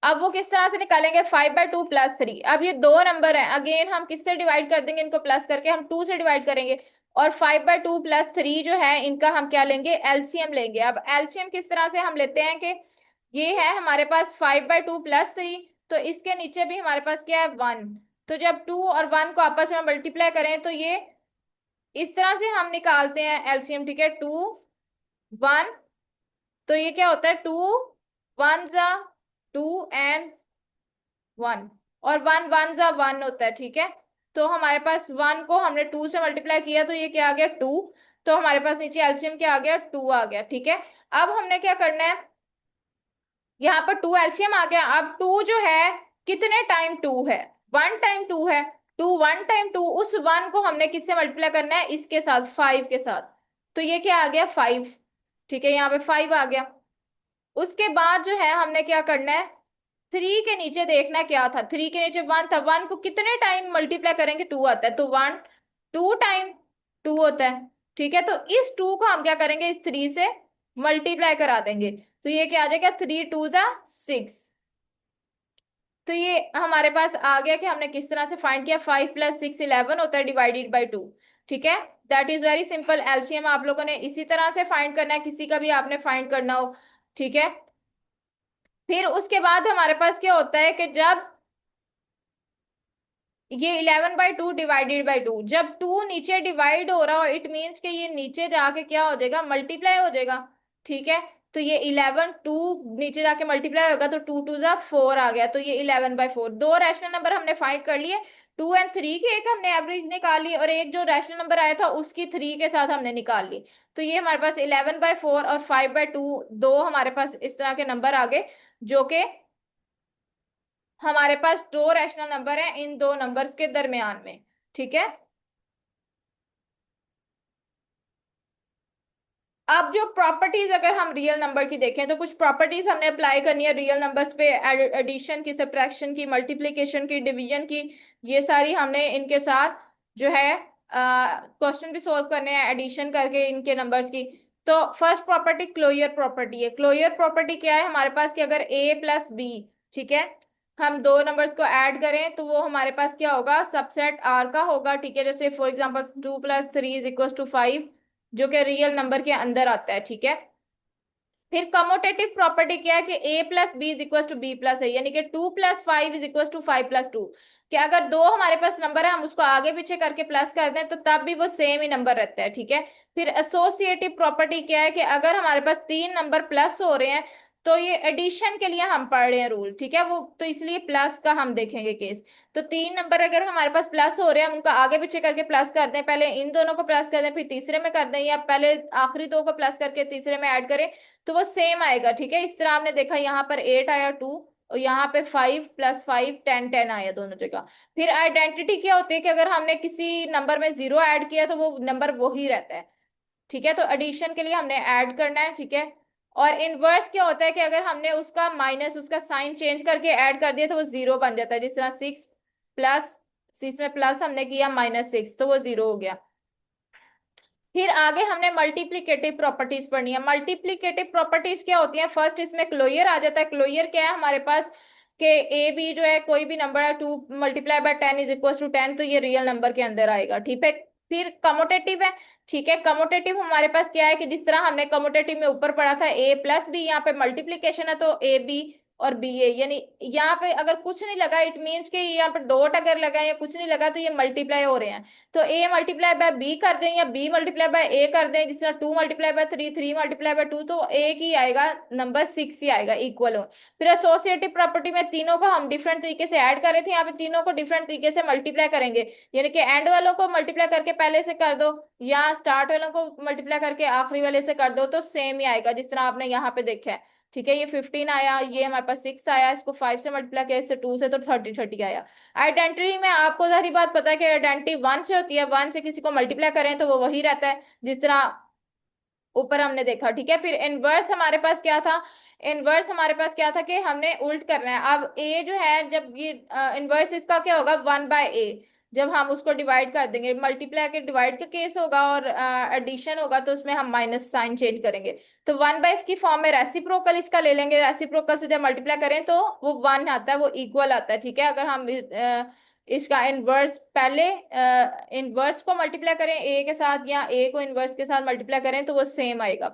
[SPEAKER 1] अब वो किस तरह से निकालेंगे, 5/2 + 3। अब ये दो नंबर हैं, अगेन हम किससे डिवाइड कर देंगे, इनको प्लस करके हम 2 से डिवाइड करेंगे। और 5/2 + 3 जो है इनका हम क्या लेंगे, एलसीएम लेंगे। अब एलसीएम किस तरह से हम लेते हैं कि ये है हमारे पास 5/2 + 3, तो इसके नीचे भी हमारे पास क्या है, 1। तो जब 2 और 1 को आपस में मल्टीप्लाई करें तो ये इस तरह से हम निकालते हैं एलसीएम। ठीक है, 2 1, तो ये क्या होता है, 2 1 जा 2 एंड 1, और 1 1 जा 1 होता है। ठीक है, तो हमारे पास 1 को हमने 2 से मल्टीप्लाई किया तो ये क्या आ गया, 2। तो हमारे पास नीचे एलसीएम क्या आ गया, 2 आ गया। ठीक है, अब हमने क्या करना है, यहाँ पर 2 एलसीएम आ गया। अब 2 जो है कितने टाइम 2 है, 1 टाइम 2 है। 2 1 टाइम 2, उस 1 को हमने किससे मल्टीप्लाई करना है, इसके साथ, 5 के साथ। तो ये क्या आ गया, 5। ठीक है, यहाँ पे 5 आ गया। उसके बाद जो है हमने क्या करना है, 3 के नीचे देखना क्या था, 3 के नीचे 1 था। 1 को कितने टाइम मल्टीप्लाई करेंगे, 2 आता है, तो 1 2 टाइम 2 होता है। ठीक है, तो इस 2 को हम क्या करेंगे, इस 3 से मल्टीप्लाई करा देंगे। तो ये क्या आ जाएगा, 3 2 जा 6। तो ये हमारे पास आ गया कि हमने किस तरह से फाइंड किया, 5 + 6 11 होता है, डिवाइडेड बाई 2। ठीक है, that is very simple. LCM आप लोगों ने इसी तरह से फाइंड करना है, किसी का भी आपने फाइंड करना हो। ठीक है, फिर उसके बाद हमारे पास क्या होता है कि जब ये 11/2 डिवाइडेड बाई 2, जब 2 नीचे डिवाइड हो रहा हो इट मीन्स कि ये नीचे जाके क्या हो जाएगा, मल्टीप्लाई हो जाएगा। ठीक है, तो ये 11 2 नीचे जाके मल्टीप्लाई होगा तो 2 2 जा 4 आ गया। तो ये 11/4, दो रैशनल नंबर हमने फाइंड कर लिए। 2 और 3 की एक हमने एवरेज निकाल ली और एक जो रैशनल नंबर आया था उसकी 3 के साथ हमने निकाल ली। तो ये हमारे पास 11/4 और 5/2 दो हमारे पास इस तरह के नंबर आ गए जो कि हमारे पास दो रैशनल नंबर है इन दो नंबर्स के दरमियान में। ठीक है, अब जो प्रॉपर्टीज अगर हम रियल नंबर की देखें तो कुछ प्रॉपर्टीज हमने अप्लाई करनी है रियल नंबर्स पे, एडिशन की, सब्ट्रैक्शन की, मल्टीप्लिकेशन की, डिवीजन की। ये सारी हमने इनके साथ जो है क्वेश्चन भी सोल्व करने हैं एडिशन करके इनके नंबर्स की। तो फर्स्ट प्रॉपर्टी क्लोजर प्रॉपर्टी है। क्लोजर प्रॉपर्टी क्या है हमारे पास कि अगर a + b, ठीक है, हम दो नंबर्स को ऐड करें तो वो हमारे पास क्या होगा, सबसेट आर का होगा, ठीक है। जैसे फॉर एग्जांपल 2 + 3 = 5, जो कि रियल नंबर के अंदर आता है, ठीक है। फिर कमोटेटिव प्रॉपर्टी क्या है कि a + b = b + a, यानी कि 2 + 5 = 5 + 2, कि अगर दो हमारे पास नंबर है हम उसको आगे पीछे करके प्लस कर दें तो तब भी वो सेम ही नंबर रहता है, ठीक है। फिर एसोसिएटिव प्रॉपर्टी क्या है कि अगर हमारे पास तीन नंबर प्लस हो रहे हैं तो ये एडिशन के लिए हम पढ़ रहे हैं रूल, ठीक है, वो तो इसलिए प्लस का हम देखेंगे केस। तो तीन नंबर अगर हमारे पास प्लस हो रहे हैं हम उनका आगे पीछे करके प्लस कर दें, पहले इन दोनों को प्लस कर दें फिर तीसरे में कर दें, या पहले आखिरी दो को प्लस करके तीसरे में ऐड करें, तो वो सेम आएगा, ठीक है। इस तरह आपने देखा यहाँ पर 8 आया 2, और यहाँ पे 5 + 5 10 आया दोनों जगह। फिर आइडेंटिटी क्या होती है कि अगर हमने किसी नंबर में जीरो ऐड किया तो वो नंबर वही रहता है, ठीक है। तो एडिशन के लिए हमने ऐड करना है, ठीक है। और इनवर्स क्या होता है कि अगर हमने उसका माइनस उसका साइन चेंज करके ऐड कर दिया तो वो जीरो बन जाता है, जिस तरह 6 + इसमें प्लस हमने किया -6 तो वो जीरो हो गया। फिर आगे हमने मल्टीप्लिकेटिव प्रॉपर्टीज पढ़नी है। मल्टीप्लिकेटिव प्रॉपर्टीज क्या होती हैं, फर्स्ट इसमें क्लोजर आ जाता है। क्लोजर क्या है हमारे पास कि ए बी जो है कोई भी नंबर है 2 × 10 = 10 तो ये रियल नंबर के अंदर आएगा, ठीक है। फिर कमोटेटिव है, ठीक है। कमोटेटिव हमारे पास क्या है कि जिस तरह हमने कमोटेटिव में ऊपर पढ़ा था a + b, यहाँ पे मल्टीप्लीकेशन है तो ए बी और बी ए, यानी यहाँ पे अगर कुछ नहीं लगा इट मीन्स कि यहाँ पे डॉट अगर लगा या कुछ नहीं लगा तो ये मल्टीप्लाई हो रहे हैं। तो a × b कर दें या b × a कर दें, जिस तरह 2 × 3 3 × 2 तो एक ही आएगा नंबर 6 ही आएगा, इक्वल हो। फिर एसोसिएटिव प्रॉपर्टी में तीनों को हम डिफरेंट तरीके से ऐड कर रहे थे, यहाँ पे तीनों को डिफरेंट तरीके से मल्टीप्लाई करेंगे, यानी कि एंड वालों को मल्टीप्लाई करके पहले से कर दो या स्टार्ट वालों को मल्टीप्लाई करके आखिरी वाले से कर दो तो सेम ही आएगा, जिस तरह आपने यहाँ पे देखा है, ठीक है। ये 15 आया, ये हमारे पास 6 आया, इसको 5 से मल्टीप्लाई किया, इससे 2 से तो 30 आया। आइडेंटिटी में आपको सारी बात पता है कि आइडेंटिटी 1 से होती है, 1 से किसी को मल्टीप्लाई करें तो वो वही रहता है, जिस तरह ऊपर हमने देखा, ठीक है। फिर इनवर्स हमारे पास क्या था, इनवर्स हमारे पास क्या था कि हमने उल्ट करना है। अब ए जो है जब ये इनवर्स इसका क्या होगा 1/a, जब हम उसको डिवाइड कर देंगे, मल्टीप्लाई के डिवाइड का केस होगा और एडिशन होगा तो उसमें हम माइनस साइन चेंज करेंगे। तो 1/f की फॉर्म में रेसिप्रोकल इसका ले लेंगे, रेसिप्रोकल से जब मल्टीप्लाई करें तो वो 1 आता है, वो इक्वल आता है, ठीक है। अगर हम इसका इनवर्स पहले इनवर्स को मल्टीप्लाई करें ए के साथ या ए को इनवर्स के साथ मल्टीप्लाई करें तो वो सेम आएगा।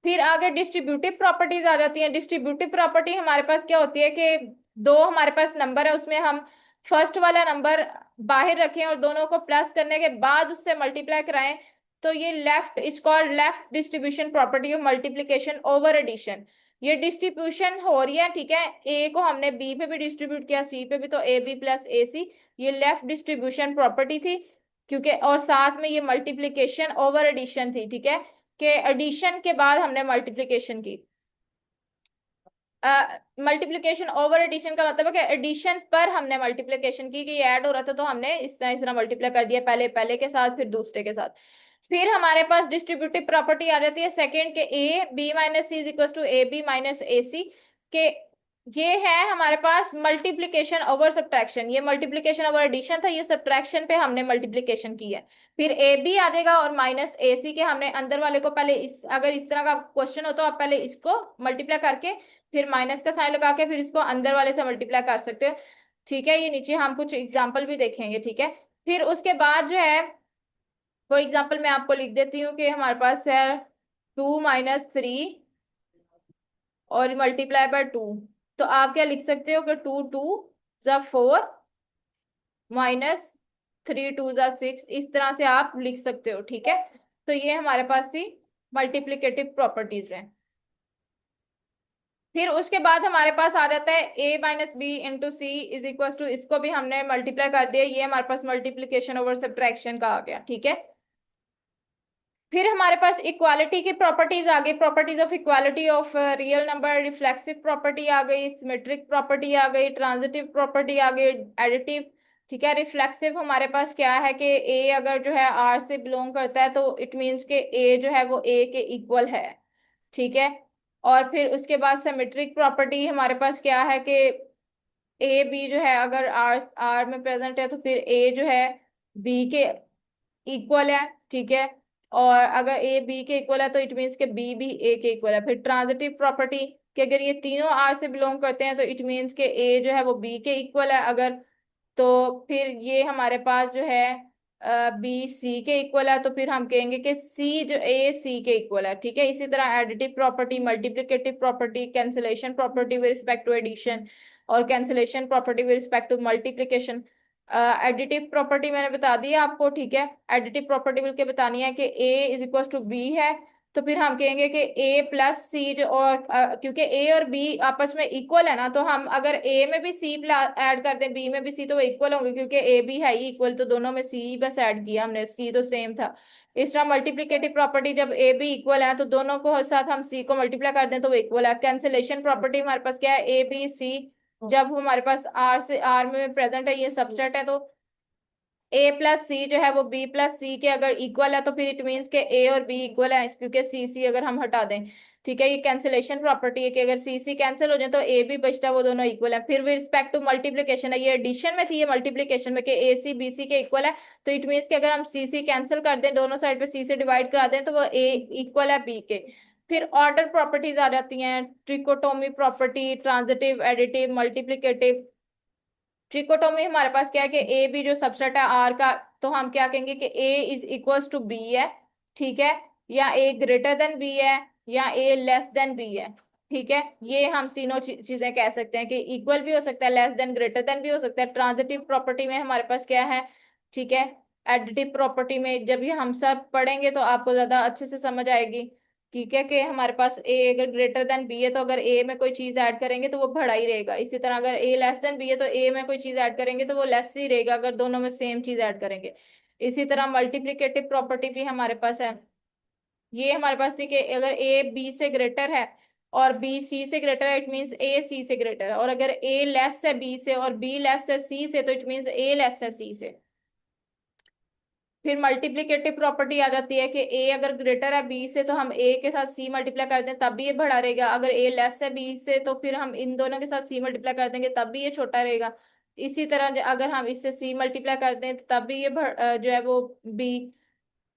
[SPEAKER 1] फिर आगे डिस्ट्रीब्यूटिव प्रॉपर्टीज आ जाती हैं। डिस्ट्रीब्यूटिव प्रॉपर्टी हमारे पास क्या होती है कि दो हमारे पास नंबर है उसमें हम फर्स्ट वाला नंबर बाहर रखें और दोनों को प्लस करने के बाद उससे मल्टीप्लाई कराएं तो ये left is called left distribution property of multiplication over addition. ये डिस्ट्रीब्यूशन हो रही है, ठीक है। ए को हमने बी पे भी डिस्ट्रीब्यूट किया, सी पे भी, तो ab + ac, ये लेफ्ट डिस्ट्रीब्यूशन प्रॉपर्टी थी, क्योंकि और साथ में ये मल्टीप्लीकेशन ओवर एडिशन थी, ठीक है, कि एडिशन के बाद हमने मल्टीप्लीकेशन की। मल्टीप्लीकेशन ओवर एडिशन का मतलब है कि एडिशन पर हमने मल्टीप्लीकेशन की, कि ये ऐड हो रहा था तो हमने इस तरह मल्टीप्लाई कर दिया, पहले पहले के साथ फिर दूसरे के साथ। फिर हमारे पास डिस्ट्रीब्यूटिव प्रॉपर्टी आ जाती है सेकंड के ab - c = ab - ac, के ये है हमारे पास मल्टीप्लीकेशन ओवर सब्ट्रैक्शन। ये मल्टीप्लीकेशन ओवर एडिशन था, ये सब्ट्रैक्शन पे हमने मल्टीप्लीकेशन की है। फिर ए बी आ जाएगा और -ac के हमने अंदर वाले को पहले इस अगर इस तरह का क्वेश्चन हो तो आप पहले इसको मल्टीप्लाई करके फिर माइनस का साइन लगा के फिर इसको अंदर वाले से मल्टीप्लाई कर सकते हो, ठीक है। ये नीचे हम कुछ एग्जाम्पल भी देखेंगे, ठीक है। फिर उसके बाद जो है फॉर एग्जाम्पल मैं आपको लिख देती हूँ कि हमारे पास है 2 - 3 और ×2, तो आप क्या लिख सकते हो कि 2 2 = 4 -3 2 = 6, इस तरह से आप लिख सकते हो, ठीक है। तो ये हमारे पास थी मल्टीप्लिकेटिव प्रॉपर्टीज है। फिर उसके बाद हमारे पास आ जाता है a - b × c = इसको भी हमने मल्टीप्लाई कर दिया, ये हमारे पास मल्टीप्लीकेशन ओवर सब्ट्रैक्शन का आ गया, ठीक है। फिर हमारे पास इक्वालिटी की प्रॉपर्टीज आ गई, properties of equality of real number, reflexive property आ गई, सिमेट्रिक प्रॉपर्टी आ गई, ट्रांजिटिव प्रॉपर्टी आ गई, एडिटिव, ठीक है। रिफ्लेक्सिव हमारे पास क्या है कि ए अगर जो है आर से बिलोंग करता है तो इट मीन्स के ए जो है वो ए के इक्वल है, ठीक है। और फिर उसके बाद सिमेट्रिक प्रॉपर्टी हमारे पास क्या है कि ए बी जो है अगर आर आर में प्रेजेंट है तो फिर ए जो है बी के इक्वल है, ठीक है। और अगर ए बी के इक्वल है तो इट मीन्स के बी भी ए के इक्वल है। फिर ट्रांजिटिव प्रॉपर्टी कि अगर ये तीनों आर से बिलोंग करते हैं तो इट मीन्स के ए जो है वो बी के इक्वल है। अगर तो फिर ये हमारे पास जो है बी सी के इक्वल है, तो फिर हम कहेंगे कि सी जो ए सी के इक्वल है। ठीक है, इसी तरह additive property, multiplicative property, cancellation property with respect to addition, और cancellation property with respect to multiplication. Additive property मैंने बता दी है आपको। ठीक है, एडिटिव प्रॉपर्टी बोल के बतानी है कि ए इज इक्वल टू बी है, तो फिर हम कहेंगे कि ए प्लस सी जो, और क्योंकि ए और बी आपस में इक्वल है ना, तो हम अगर ए में भी सी ऐड कर दें बी में भी सी तो वो इक्वल होंगे, क्योंकि ए बी है ही इक्वल, तो दोनों में सी बस ऐड किया हमने, सी तो सेम था। इस तरह मल्टीप्लिकेटिव प्रॉपर्टी, जब ए बी इक्वल है तो दोनों को साथ हम सी को मल्टीप्लाई कर दें तो वो इक्वल है। कैंसिलेशन प्रॉपर्टी हमारे पास क्या है, ए बी सी जब हमारे पास आर से आर में प्रेजेंट है, ये सबसेट है, तो ए प्लस सी जो है वो बी प्लस सी के अगर इक्वल है तो फिर इट मीन्स के ए और बी इक्वल है, क्योंकि सी सी अगर हम हटा दें। ठीक है, ये कैंसिलेशन प्रॉपर्टी है कि अगर सी सी कैंसिल हो जाए तो ए भी बचता है, वो दोनों इक्वल है। फिर विद रिस्पेक्ट टू मल्टीप्लिकेशन है, ये एडिशन में थी, ये मल्टीप्लिकेशन में कि ए सी बी सी के इक्वल है, तो इट मीन्स कि अगर हम सी सी कैंसिल कर दें, दोनों साइड पे सी से डिवाइड करा दें, तो वो ए इक्वल है बी के। फिर ऑर्डर प्रॉपर्टीज आ जाती हैं, trichotomy property, transitive, additive, multiplicative. Trichotomy हमारे पास क्या है कि ए बी जो सबसेट है आर का, तो हम क्या कहेंगे कि ए इज इक्वल्स टू बी है। ठीक है, या ए ग्रेटर देन बी है, या ए लेस देन बी है। ठीक है, ये हम तीनों चीजें कह सकते हैं कि इक्वल भी हो सकता है, लेस देन, ग्रेटर देन भी हो सकता है। ट्रांजिटिव प्रॉपर्टी में हमारे पास क्या है, ठीक है, एडिटिव प्रॉपर्टी में जब ये हम सब पढ़ेंगे तो आपको ज्यादा अच्छे से समझ आएगी। ठीक है, कि हमारे पास ए अगर ग्रेटर देन बी है तो अगर ए में कोई चीज ऐड करेंगे तो वो बड़ा ही रहेगा। इसी तरह अगर ए लेस देन बी है तो ए में कोई चीज ऐड करेंगे तो वो लेस ही रहेगा, अगर दोनों में सेम चीज ऐड करेंगे। इसी तरह मल्टीप्लिकेटिव प्रॉपर्टी भी हमारे पास है। ये हमारे पास थी कि अगर ए बी से ग्रेटर है और बी सी से ग्रेटर है, इट मीन्स ए सी से ग्रेटर है, और अगर ए लेस है बी से और बी लेस है सी से, तो इट मीन्स ए लेस है सी से। फिर मल्टीप्लिकेटिव प्रॉपर्टी आ जाती है कि ए अगर ग्रेटर है बी से तो हम ए के साथ सी मल्टीप्लाई कर दें तब भी ये बड़ा रहेगा, अगर ए लेस है बी से तो फिर हम इन दोनों के साथ सी मल्टीप्लाई कर देंगे तब भी ये छोटा रहेगा। इसी तरह अगर हम इससे सी मल्टीप्लाई कर दें तो तब भी ये जो है वो बी।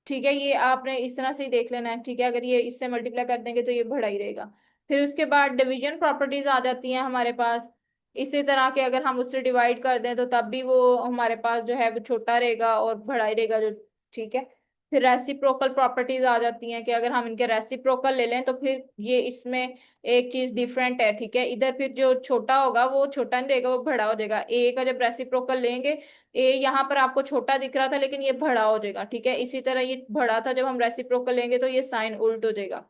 [SPEAKER 1] ठीक है, ये आपने इस तरह से ही देख लेना है। ठीक है, अगर ये इससे मल्टीप्लाई कर देंगे तो ये बड़ा ही रहेगा। फिर उसके बाद डिवीजन प्रॉपर्टीज आ जाती हैं हमारे पास। इसी तरह के अगर हम उससे डिवाइड कर दें तो तब भी वो हमारे पास जो है वो छोटा रहेगा और बड़ा ही रहेगा जो। ठीक है, फिर रेसिप्रोकल प्रॉपर्टीज आ जाती हैं कि अगर हम इनके रेसिप्रोकल ले लें तो फिर ये इसमें एक चीज डिफरेंट है। ठीक है, इधर फिर जो छोटा होगा वो छोटा नहीं रहेगा, वो बड़ा हो जाएगा। ए का जब रेसिप्रोकल लेंगे, ए यहाँ पर आपको छोटा दिख रहा था लेकिन ये बड़ा हो जाएगा। ठीक है, इसी तरह ये बड़ा था, जब हम रेसिप्रोकल लेंगे तो ये साइन उल्ट हो जाएगा।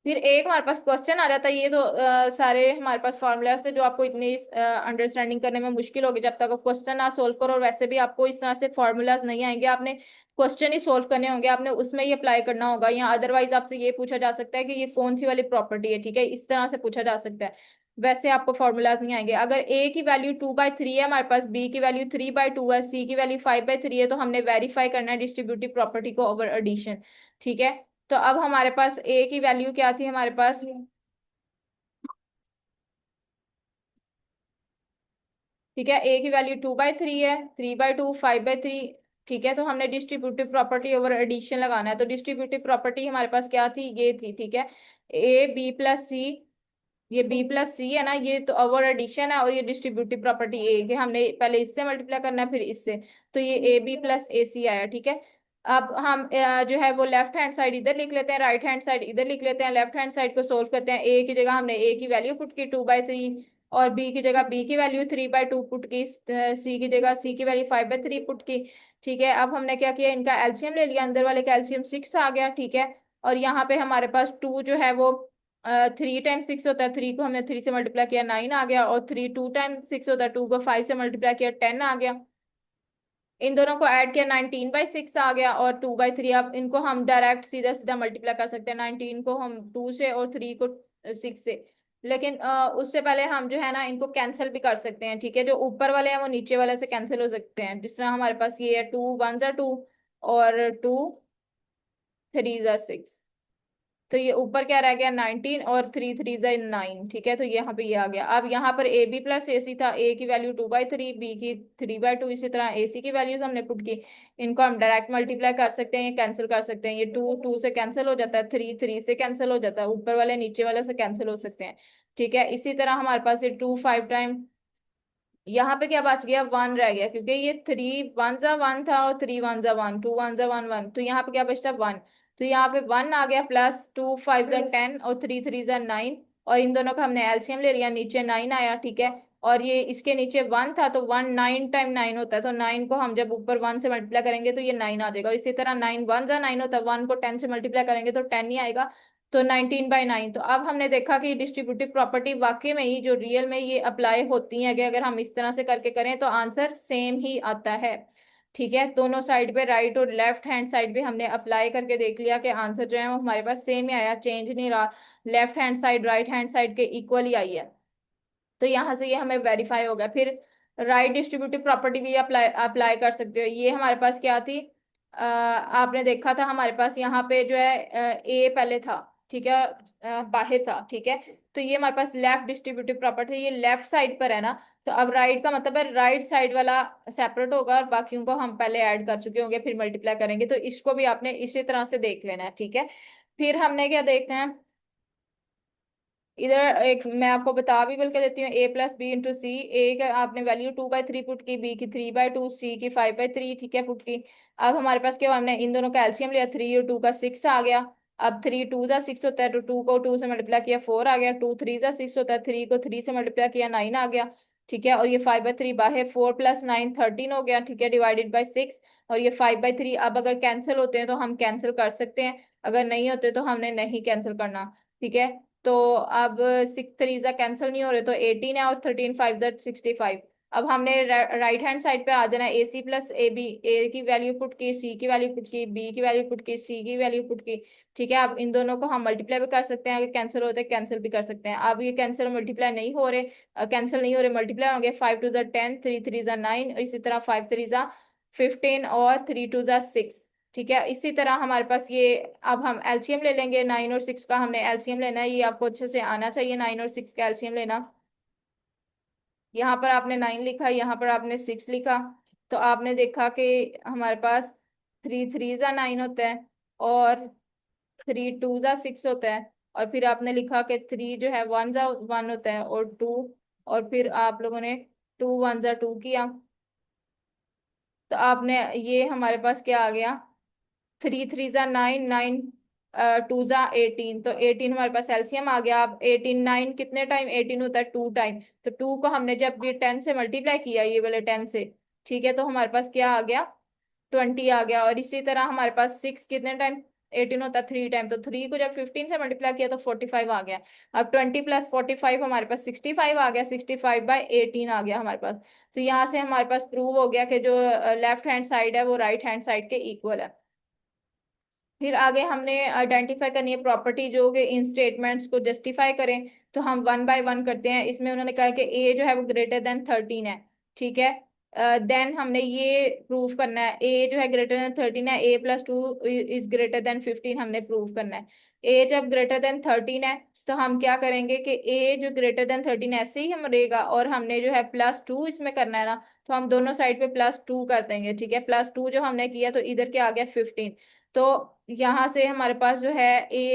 [SPEAKER 1] फिर एक हमारे पास क्वेश्चन आ जाता है, ये तो सारे हमारे पास फॉर्मूला से जो आपको इतनी अंडरस्टैंडिंग करने में मुश्किल होगी जब तक क्वेश्चन ना सोल्व करो, और वैसे भी आपको इस तरह से फॉर्मूलाज नहीं आएंगे, आपने क्वेश्चन ही सोल्व करने होंगे, आपने उसमें ही अप्लाई करना होगा, या अदरवाइज आपसे ये पूछा जा सकता है कि ये कौन सी वाली प्रॉपर्टी है। ठीक है, इस तरह से पूछा जा सकता है, वैसे आपको फॉर्मूलाज नहीं आएंगे। अगर ए की वैल्यू 2/3 है हमारे पास, बी की वैल्यू 3/2 है, सी की वैल्यू 5/3 है, तो हमने वेरीफाई करना है डिस्ट्रीब्यूटिव प्रॉपर्टी को ओवर एडिशन। ठीक है, तो अब हमारे पास ए की वैल्यू क्या थी हमारे पास, ठीक है, ए की वैल्यू 2/3 है, 3/2, 5/3। ठीक है, तो हमने डिस्ट्रीब्यूटिव प्रॉपर्टी ओवर एडिशन लगाना है, तो डिस्ट्रीब्यूटिव प्रॉपर्टी हमारे पास क्या थी, ये थी। ठीक है, ए बी प्लस सी, ये बी प्लस सी है ना, ये तो ओवर एडिशन है, और ये डिस्ट्रीब्यूटिव प्रॉपर्टी ए के हमने पहले इससे मल्टीप्लाई करना है फिर इससे, तो ये ए बी प्लस ए सी आया। ठीक है, अब हम जो है वो लेफ्ट हैंड साइड इधर लिख लेते हैं, राइट हैंड साइड इधर लिख लेते हैं। लेफ्ट हैंड साइड को सोल्व करते हैं, ए की जगह हमने ए की वैल्यू पुट की 2/3, और बी की जगह बी की वैल्यू 3/2 पुट की, सी की जगह सी की वैल्यू 5/3 पुट की। ठीक है, अब हमने क्या किया, इनका एलसीएम ले लिया, अंदर वाले का एलसीएम 6 आ गया। ठीक है, और यहाँ पे हमारे पास 2 जो है वो 3 टाइम्स 6 होता है, 3 को हमने 3 से मल्टीप्लाई किया 9 आ गया, और 3 2 टाइम्स 6 होता है, 2 को 5 से मल्टीप्लाई किया 10 आ गया। इन दोनों को ऐड किया 19/6 आ गया, और 2/3। अब इनको हम डायरेक्ट सीधा सीधा मल्टीप्लाई कर सकते हैं, 19 को हम 2 से और 3 को 6 से। लेकिन उससे पहले हम जो है ना इनको कैंसिल भी कर सकते हैं। ठीक है, जो ऊपर वाले हैं वो नीचे वाले से कैंसिल हो सकते हैं, जिस तरह हमारे पास ये है 2 1 2 और 2 3 6। तो ये ऊपर क्या रह गया 19 और 3 3 9, ठीक है। तो यहाँ पे ये आ गया। अब यहाँ पर ए बी प्लस ए सी था, ए की वैल्यू 2/3, बी की 3/2, इसी तरह ए सी की वैल्यूज हमने पुट की। इनको हम डायरेक्ट मल्टीप्लाई कर सकते हैं, ये कैंसिल कर सकते हैं। ये 2 2 से कैंसिल हो जाता है, 3 3 से कैंसिल हो जाता है, ऊपर वाले नीचे वाले से कैंसिल हो सकते हैं, ठीक है। इसी तरह हमारे पास ये 2 5 टाइम, यहाँ पे क्या बच गया 1 रह गया, क्योंकि ये 3 1 जा 1 था और 3 1 जा 1, 2 1 जा 1 1, तो यहाँ पे क्या बचता 1। तो यहाँ पे 1 आ गया, प्लस 2 5 जा 10 और 3 3 जा 9, और इन दोनों का हमने एलसीएम ले लिया, नीचे 9 आया, ठीक है। और ये इसके नीचे 1 था, तो 1 9 टाइम 9 होता है, तो 9 को हम जब ऊपर 1 से मल्टीप्लाई करेंगे तो ये 9 आ जाएगा। और इसी तरह 9 1 जा 9 होता है, 1 को 10 से मल्टीप्लाई करेंगे तो 10 ही आएगा, तो 19/9। तो अब हमने देखा कि डिस्ट्रीब्यूटिव प्रॉपर्टी वाकई में ही जो रियल में ये अप्लाई होती है, कि अगर हम इस तरह से करके करें तो आंसर सेम ही आता है, ठीक है। दोनों साइड पे, राइट और लेफ्ट हैंड साइड पे हमने अप्लाई करके देख लिया कि आंसर जो है वो हमारे पास सेम ही आया, चेंज नहीं रहा। Left hand side right hand side के इक्वल ही आई है, तो यहाँ से ये हमें वेरीफाई हो गया। फिर राइट डिस्ट्रीब्यूटिव प्रॉपर्टी भी अप्लाई अप्लाई कर सकते हो। ये हमारे पास क्या थी, आपने देखा था हमारे पास यहाँ पे जो है ए पहले था, ठीक है, बाहर था, ठीक है। तो ये हमारे पास लेफ्ट डिस्ट्रीब्यूटिव प्रॉपर्टी, ये लेफ्ट साइड पर है ना, तो अब राइट का मतलब है राइट साइड वाला सेपरेट होगा और बाकियों को हम पहले ऐड कर चुके होंगे, फिर मल्टीप्लाई करेंगे, तो इसको भी आपने इसी तरह से देख लेना है, ठीक है। फिर हमने क्या देखना है, इधर एक मैं आपको बता भी बल्कि देती हूँ, a+b × c। ए का आपने वैल्यू 2/3 पुट की, बी की 3/2, सी की 5/3, ठीक है, पुट की। अब हमारे पास क्या हुआ, हमने इन दोनों का एलसीएम लिया, 3 और 2 का 6 आ गया। अब 3 2 जा 6 होता है, तो 2 को 2 से मल्टीप्लाई किया 4 आ गया, 2 3 जा 6 होता है, 3 को 3 से मल्टीप्लाई किया 9 आ गया, ठीक है। और ये 5/3 बाहर, 4 + 9 13 हो गया, ठीक है, डिवाइडेड बाई 6। और ये 5/3 अब अगर कैंसिल होते हैं तो हम कैंसिल कर सकते हैं, अगर नहीं होते तो हमने नहीं कैंसिल करना, ठीक है। तो अब 6 3 जा कैंसिल नहीं हो रहे, तो 18 है, और 13 5 जा 65। अब हमने राइट हैंड साइड पे आ जाना है, AC + AB, ए की वैल्यू पुट की, सी की वैल्यू पुट की, बी की वैल्यू पुट की, सी की वैल्यू पुट की, ठीक है। अब इन दोनों को हम मल्टीप्लाई भी कर सकते हैं, अगर कैंसिल होते हैं कैंसिल भी कर सकते हैं। अब ये कैंसिल मल्टीप्लाई नहीं हो रहे, कैंसिल नहीं हो रहे, मल्टीप्लाई होंगे, 5 2 जा 10, 3 3 जा 9, इसी तरह 5 3 जा 15 और 3 2 जा 6, ठीक है। इसी तरह हमारे पास ये, अब हम एलसीएम ले लेंगे, 9 और 6 का हमने एलसीएम लेना है, ये आपको अच्छे से आना चाहिए 9 और 6 का एलसीएम लेना। यहाँ पर आपने 9 लिखा, यहाँ पर आपने 6 लिखा, तो आपने देखा कि हमारे पास 3 3 जा 9 होता है, और 3 2 जा 6 होता है, और फिर आपने लिखा कि 3 जो है 1 जा 1 होता है, और 2, और फिर आप लोगों ने 2 1 जा 2 किया, तो आपने ये हमारे पास क्या आ गया, 3 3 जा 9, 9 2 जा 18, तो 18 हमारे पास एलसीएम आ गया। अब 18 9 कितने टाइम 18 होता है, 2 टाइम, तो 2 को हमने जब ये 10 से मल्टीप्लाई किया, ये वाले 10 से, ठीक है, तो हमारे पास क्या आ गया 20 आ गया। और इसी तरह हमारे पास 6 कितने टाइम 18 होता है 3 टाइम, तो 3 को जब 15 से मल्टीप्लाई किया तो 45 आ गया। अब 20 + 45 हमारे पास 65 आ गया, 65/18 आ गया हमारे पास। तो यहाँ से हमारे पास प्रूव हो गया कि जो लेफ्ट हैंड साइड है वो राइट हैंड साइड के इक्वल है। फिर आगे हमने आइडेंटिफाई करनी है प्रॉपर्टी जो कि इन स्टेटमेंट्स को जस्टिफाई करें, तो हम 1 बाय 1 करते हैं। इसमें उन्होंने कहा कि ए जो है वो ग्रेटर देन 13 है, ठीक है। देन हमने ये प्रूव करना है, ए जो है ग्रेटर देन 13 है, a + 2 इज ग्रेटर देन 15 हमने प्रूव करना है। ए जब ग्रेटर देन 13 है तो हम क्या करेंगे कि ए जो ग्रेटर देन 13 ऐसे ही हम रहेगा, और हमने जो है +2 इसमें करना है ना, तो हम दोनों साइड पे +2 कर देंगे, ठीक है। +2 जो हमने किया तो इधर क्या आ गया 15, तो यहाँ से हमारे पास जो है a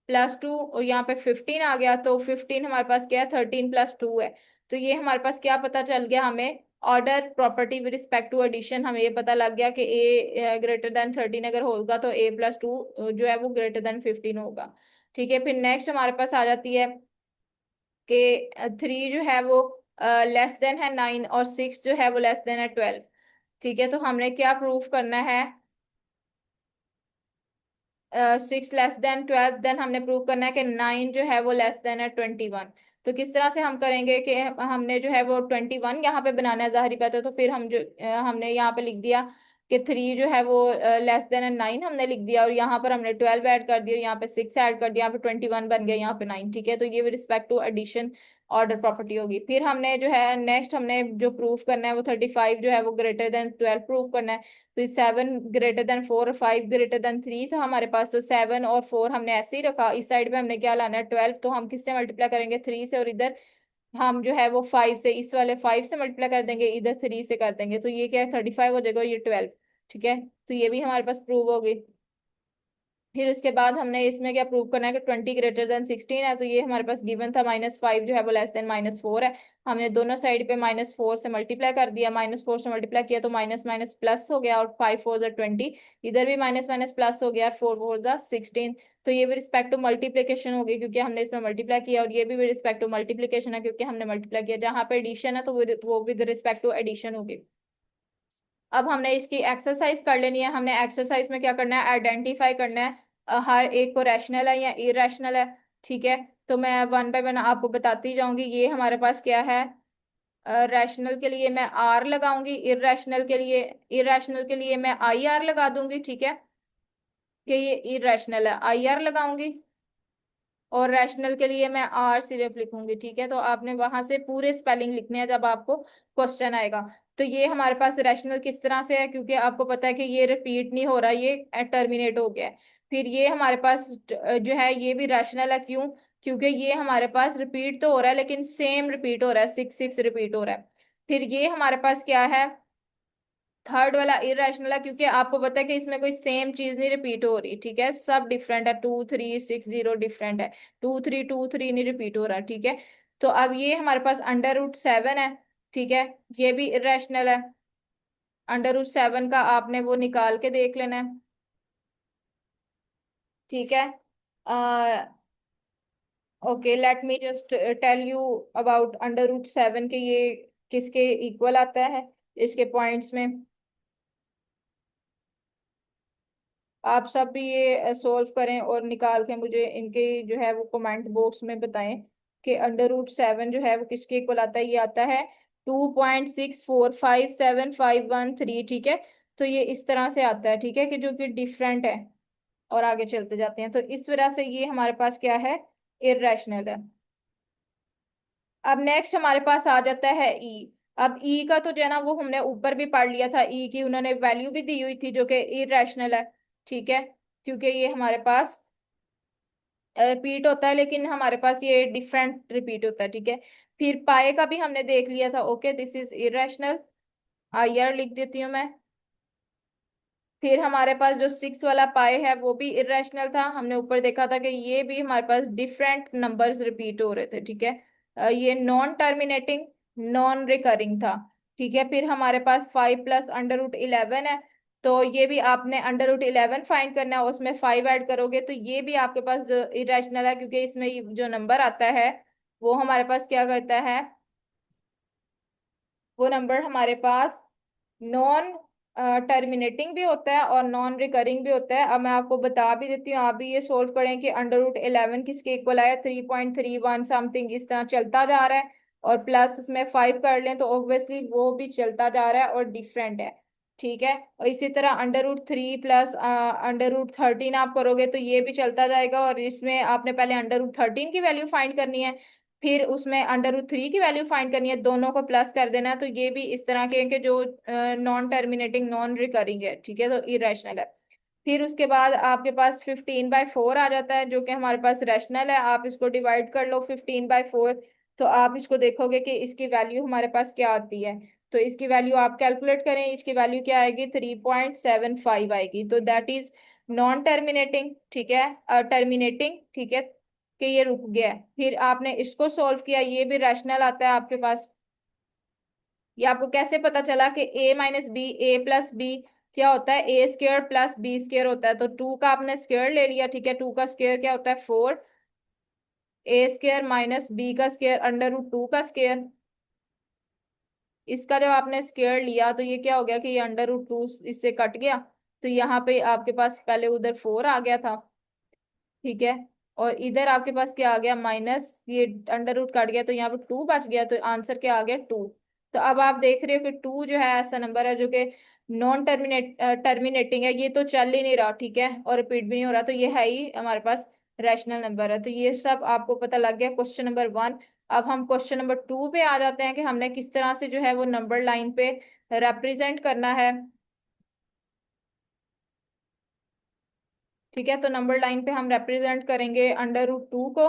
[SPEAKER 1] + 2 और यहाँ पे 15 आ गया, तो 15 हमारे पास क्या है 13 + 2 है। तो ये हमारे पास क्या पता चल गया हमें, order property with respect to addition, हमें ये पता लग गया कि a ग्रेटर देन 13 अगर होगा तो a + 2 जो है वो ग्रेटर देन 15 होगा, ठीक है। फिर नेक्स्ट हमारे पास आ जाती है कि 3 जो है वो लेस देन है 9, और 6 जो है वो लेस देन है 12, ठीक है। तो हमने क्या प्रूफ करना है, 6 < 12, देन हमने प्रूव करना है कि 9 जो है वो लेस देन है 21। तो किस तरह से हम करेंगे कि हमने जो है वो 21 यहाँ पे बनाना है, जाहिर बात है, तो फिर हम जो हमने यहाँ पे लिख दिया कि 3 जो है वो लेस देन 9 हमने लिख दिया, और यहाँ पर हमने 12 ऐड कर दिया, यहाँ पे 6 ऐड कर दिया, यहाँ पे 21 बन गया, यहाँ पे 9। ठीक है, तो ये with respect to addition order property होगी। फिर हमने जो है नेक्स्ट हमने जो प्रूफ करना है वो 35 जो है वो ग्रेटर देन 12 प्रूफ करना है। तो 7 ग्रेटर देन 4 और 5 ग्रेटर देन 3 था हमारे पास, तो 7 और 4 हमने ऐसे ही रखा। इस साइड पे हमने क्या लाना है 12, तो हम किससे मल्टीप्लाई करेंगे 3 से, और इधर हम जो है वो 5 से, इस वाले 5 से मल्टीप्लाई कर देंगे, इधर 3 से कर देंगे, तो ये क्या है 35 हो जाएगा और ये 12। ठीक है, तो ये भी हमारे पास प्रूव हो गई। फिर उसके बाद हमने इसमें क्या प्रूव करना है कि 20 ग्रेटर देन 16 है, तो ये हमारे पास गिवन था -5 जो है वो लेस देन -4 है। हमने दोनों साइड पे -4 से मल्टीप्लाई कर दिया, -4 से मल्टीप्लाई किया तो माइनस माइनस प्लस हो गया, और 5 4 ज़ा 20, इधर भी माइनस माइनस प्लस हो गया, और 4 4 ज़ा 16। तो ये भी रिस्पेक्ट टू मल्टीप्लीकेशन होगी क्योंकि हमने इसमें मल्टीप्लाई किया, और ये भी रिस्पेक्ट टू मल्टीप्लीकेशन है क्योंकि हमने मल्टीप्लाई किया। जहाँ पे एडिशन है तो वो विद रिस्पेक्ट टू एडिशन होगी। अब हमने इसकी एक्सरसाइज कर लेनी है। हमने एक्सरसाइज में क्या करना है, आइडेंटिफाई करना है हर एक को रैशनल है या इरेशनल है। ठीक है, तो मैं वन बाय वन आपको बताती जाऊंगी। ये हमारे पास क्या है, रैशनल के लिए मैं आर लगाऊंगी, इरेशनल के लिए मैं आई आर लगा दूंगी। ठीक है, कि ये इरेशनल है आई आर लगाऊंगी, और रैशनल के लिए मैं आर सिर्फ लिखूंगी। ठीक है, तो आपने वहां से पूरे स्पेलिंग लिखने हैं जब आपको क्वेश्चन आएगा। तो ये हमारे पास रैशनल किस तरह से है, क्योंकि आपको पता है कि ये रिपीट नहीं हो रहा, ये टर्मिनेट हो गया है। फिर ये हमारे पास जो है ये भी रैशनल है, क्यों, क्योंकि ये हमारे पास रिपीट तो हो रहा है लेकिन सेम रिपीट हो रहा है, 6 6 रिपीट हो रहा है। फिर ये हमारे पास क्या है, थर्ड वाला इरेशनल है, क्योंकि आपको पता है कि इसमें कोई सेम चीज नहीं रिपीट हो रही। ठीक है, सब डिफरेंट है, 2 3 6 0 डिफरेंट है, 2 3 नहीं रिपीट हो रहा। ठीक है, तो अब ये हमारे पास √7 है। ठीक है, ये भी इरेशनल है। √7 का आपने वो निकाल के देख लेना है। ठीक है, okay let me just tell you about √7 के ये किसके इक्वल आता है इसके पॉइंट्स में। आप सब भी ये सोल्व करें और निकाल के मुझे इनके जो है वो कमेंट बॉक्स में बताएं कि √7 जो है वो किसके इक्वल आता है। ये आता है 2.645751 3। ठीक है, तो ये इस तरह से आता है। ठीक है, कि जो कि डिफरेंट है। और आगे चलते जाते हैं, तो इस वजह से ये हमारे पास क्या है, इरेशनल है। अब नेक्स्ट हमारे पास आ जाता है ई। अब ई का तो जो है ना वो हमने ऊपर भी पढ़ लिया था, ई की उन्होंने वैल्यू भी दी हुई थी जो कि इरेशनल है। ठीक है, क्योंकि ये हमारे पास रिपीट होता है लेकिन हमारे पास ये डिफरेंट रिपीट होता है। ठीक है, फिर पाए का भी हमने देख लिया था, okay this is irrational, I R लिख देती हूँ मैं। फिर हमारे पास जो 6 वाला पाए है वो भी इरेशनल था, हमने ऊपर देखा था कि ये भी हमारे पास डिफरेंट नंबर्स रिपीट हो रहे थे। ठीक है, ये नॉन टर्मिनेटिंग नॉन रिकरिंग था। ठीक है, फिर हमारे पास 5 प्लस √11 है, तो ये भी आपने √11 फाइंड करना है, उसमें 5 ऐड करोगे तो ये भी आपके पास इरेशनल है, क्योंकि इसमें जो नंबर आता है वो हमारे पास क्या करता है, वो नंबर हमारे पास नॉन टर्मिनेटिंग भी होता है और नॉन रिकरिंग भी होता है। अब मैं आपको बता भी देती हूँ, आप भी ये सोल्व करें कि √11 किसके इक्वल आया, 3.31 समथिंग इस तरह चलता जा रहा है, और प्लस उसमें 5 कर लें तो ऑब्वियसली वो भी चलता जा रहा है और डिफरेंट है। ठीक है, और इसी तरह √3 प्लस √13 आप करोगे तो ये भी चलता जाएगा, और इसमें आपने पहले √13 की वैल्यू फाइंड करनी है, फिर उसमें √3 की वैल्यू फाइंड करनी है, दोनों को प्लस कर देना है। तो ये भी इस तरह के हैं कि जो नॉन टर्मिनेटिंग नॉन रिकरिंग है। ठीक है, तो इरेशनल है। फिर उसके बाद आपके पास 15/4 आ जाता है जो कि हमारे पास रैशनल है। आप इसको डिवाइड कर लो 15/4, तो आप इसको देखोगे कि इसकी वैल्यू हमारे पास क्या आती है। तो इसकी वैल्यू आप कैलकुलेट करें, इसकी वैल्यू क्या आएगी, 3.75 आएगी, तो दैट इज नॉन टर्मिनेटिंग। ठीक है, टर्मिनेटिंग। ठीक है, कि ये रुक गया है। फिर आपने इसको सॉल्व किया, ये भी रैशनल आता है आपके पास। ये आपको कैसे पता चला कि a-b a+b क्या होता है, a² + b² होता है, तो 2 का आपने स्क्वायर ले लिया। ठीक है, 2 का स्क्वायर क्या होता है 4, a² - b का स्क्वायर √2 का स्क्वायर। इसका जब आपने स्क्वायर लिया तो ये क्या हो गया कि ये √2 इससे कट गया, तो यहाँ पे आपके पास पहले उधर 4 आ गया था। ठीक है, और इधर आपके पास क्या आ गया माइनस, ये √ कट गया तो यहाँ पे 2 बच गया, तो आंसर क्या आ गया 2। तो अब आप देख रहे हो कि 2 जो है ऐसा नंबर है जो कि नॉन टर्मिनेटिंग है, ये तो चल ही नहीं रहा, ठीक है, और रिपीट भी नहीं हो रहा, तो ये है ही हमारे पास रैशनल नंबर है। तो ये सब आपको पता लग गया क्वेश्चन नंबर 1। अब हम क्वेश्चन नंबर 2 पे आ जाते हैं कि हमने किस तरह से जो है वो नंबर लाइन पे रिप्रेजेंट करना है। ठीक है, तो नंबर लाइन पे हम रिप्रेजेंट करेंगे अंडर रूट 2 को।